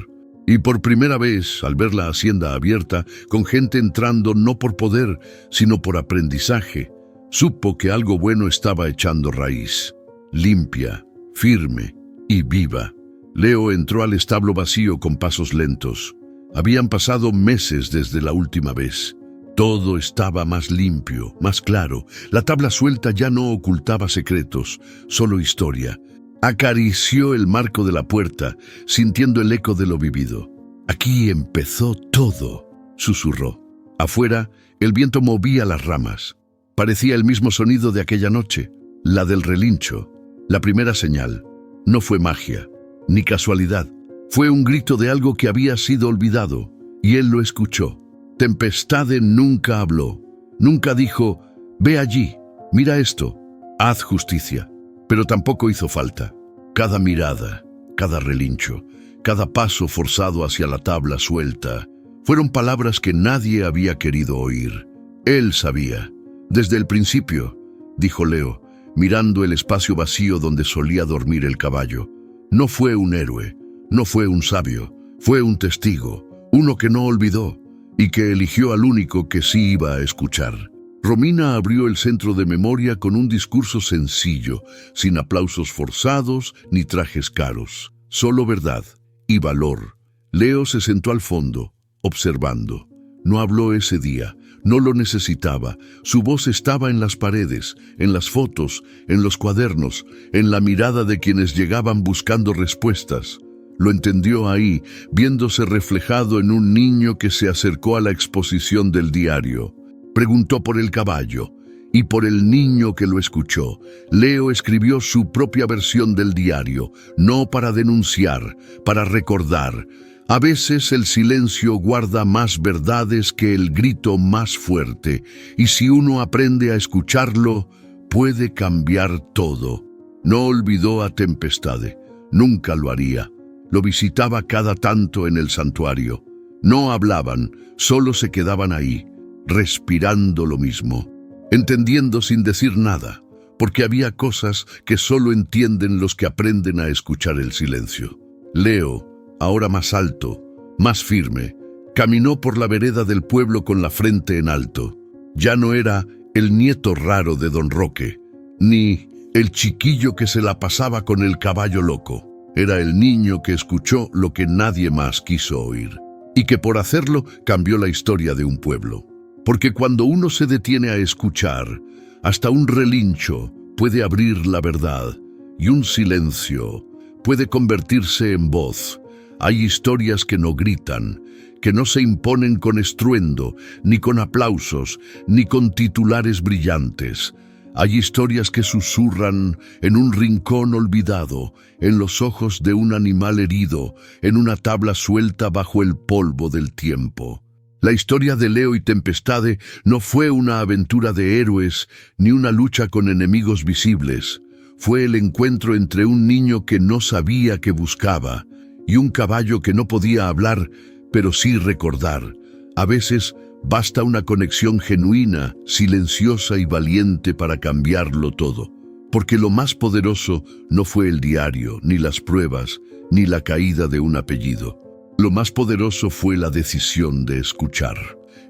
Y por primera vez, al ver la hacienda abierta, con gente entrando no por poder, sino por aprendizaje, supo que algo bueno estaba echando raíz. Limpia, firme y viva. Leo entró al establo vacío con pasos lentos. Habían pasado meses desde la última vez. Todo estaba más limpio, más claro. La tabla suelta ya no ocultaba secretos, solo historia. Acarició el marco de la puerta, sintiendo el eco de lo vivido. Aquí empezó todo, susurró. Afuera, el viento movía las ramas. Parecía el mismo sonido de aquella noche, la del relincho. La primera señal. No fue magia, ni casualidad. Fue un grito de algo que había sido olvidado, y él lo escuchó. Tempestade nunca habló, nunca dijo, ve allí, mira esto, haz justicia. Pero tampoco hizo falta. Cada mirada, cada relincho, cada paso forzado hacia la tabla suelta, fueron palabras que nadie había querido oír. Él sabía. Desde el principio, dijo Leo, mirando el espacio vacío donde solía dormir el caballo. No fue un héroe, no fue un sabio, fue un testigo, uno que no olvidó y que eligió al único que sí iba a escuchar. Romina abrió el centro de memoria con un discurso sencillo, sin aplausos forzados ni trajes caros, solo verdad y valor. Leo se sentó al fondo, observando. No habló ese día, no lo necesitaba. Su voz estaba en las paredes, en las fotos, en los cuadernos, en la mirada de quienes llegaban buscando respuestas. Lo entendió ahí, viéndose reflejado en un niño que se acercó a la exposición del diario. Preguntó por el caballo y por el niño que lo escuchó. Leo escribió su propia versión del diario, no para denunciar, para recordar. A veces el silencio guarda más verdades que el grito más fuerte, y si uno aprende a escucharlo, puede cambiar todo. No olvidó a Tempestade, nunca lo haría. Lo visitaba cada tanto en el santuario. No hablaban, solo se quedaban ahí, respirando lo mismo, entendiendo sin decir nada, porque había cosas que solo entienden los que aprenden a escuchar el silencio. Leo, ahora más alto, más firme, caminó por la vereda del pueblo con la frente en alto. Ya no era el nieto raro de Don Roque, ni el chiquillo que se la pasaba con el caballo loco. Era el niño que escuchó lo que nadie más quiso oír, y que por hacerlo cambió la historia de un pueblo. Porque cuando uno se detiene a escuchar, hasta un relincho puede abrir la verdad, y un silencio puede convertirse en voz. Hay historias que no gritan, que no se imponen con estruendo, ni con aplausos, ni con titulares brillantes. Hay historias que susurran en un rincón olvidado, en los ojos de un animal herido, en una tabla suelta bajo el polvo del tiempo. La historia de Leo y Tempestade no fue una aventura de héroes ni una lucha con enemigos visibles. Fue el encuentro entre un niño que no sabía qué buscaba y un caballo que no podía hablar, pero sí recordar. A veces basta una conexión genuina, silenciosa y valiente para cambiarlo todo. Porque lo más poderoso no fue el diario, ni las pruebas, ni la caída de un apellido. Lo más poderoso fue la decisión de escuchar.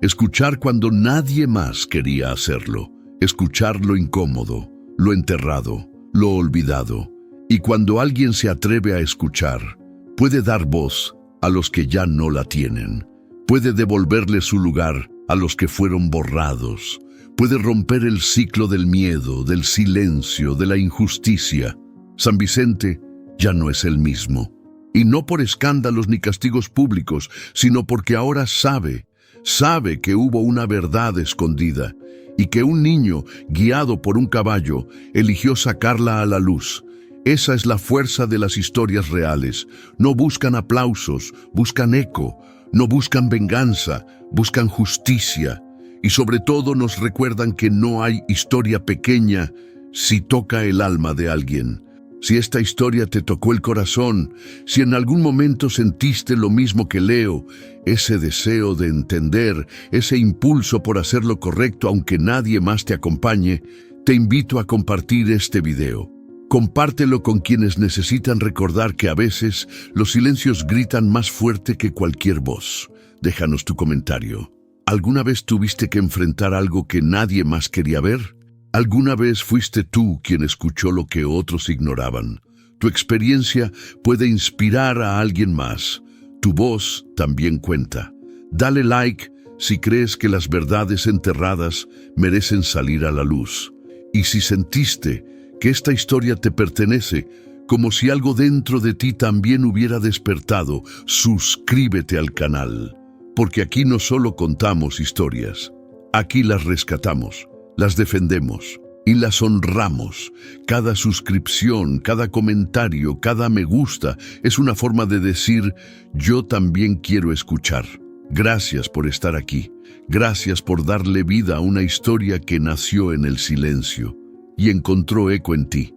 Escuchar cuando nadie más quería hacerlo. Escuchar lo incómodo, lo enterrado, lo olvidado. Y cuando alguien se atreve a escuchar, puede dar voz a los que ya no la tienen. Puede devolverle su lugar a los que fueron borrados. Puede romper el ciclo del miedo, del silencio, de la injusticia. San Vicente ya no es el mismo. Y no por escándalos ni castigos públicos, sino porque ahora sabe que hubo una verdad escondida y que un niño, guiado por un caballo, eligió sacarla a la luz. Esa es la fuerza de las historias reales. No buscan aplausos, buscan eco. No buscan venganza, buscan justicia. Y sobre todo nos recuerdan que no hay historia pequeña si toca el alma de alguien. Si esta historia te tocó el corazón, si en algún momento sentiste lo mismo que Leo, ese deseo de entender, ese impulso por hacer lo correcto aunque nadie más te acompañe, te invito a compartir este video. Compártelo con quienes necesitan recordar que a veces los silencios gritan más fuerte que cualquier voz. Déjanos tu comentario. ¿Alguna vez tuviste que enfrentar algo que nadie más quería ver? ¿Alguna vez fuiste tú quien escuchó lo que otros ignoraban? Tu experiencia puede inspirar a alguien más. Tu voz también cuenta. Dale like si crees que las verdades enterradas merecen salir a la luz. Y si sentiste que esta historia te pertenece, como si algo dentro de ti también hubiera despertado, suscríbete al canal. Porque aquí no solo contamos historias, aquí las rescatamos, las defendemos y las honramos. Cada suscripción, cada comentario, cada me gusta es una forma de decir, yo también quiero escuchar. Gracias por estar aquí. Gracias por darle vida a una historia que nació en el silencio y encontró eco en ti.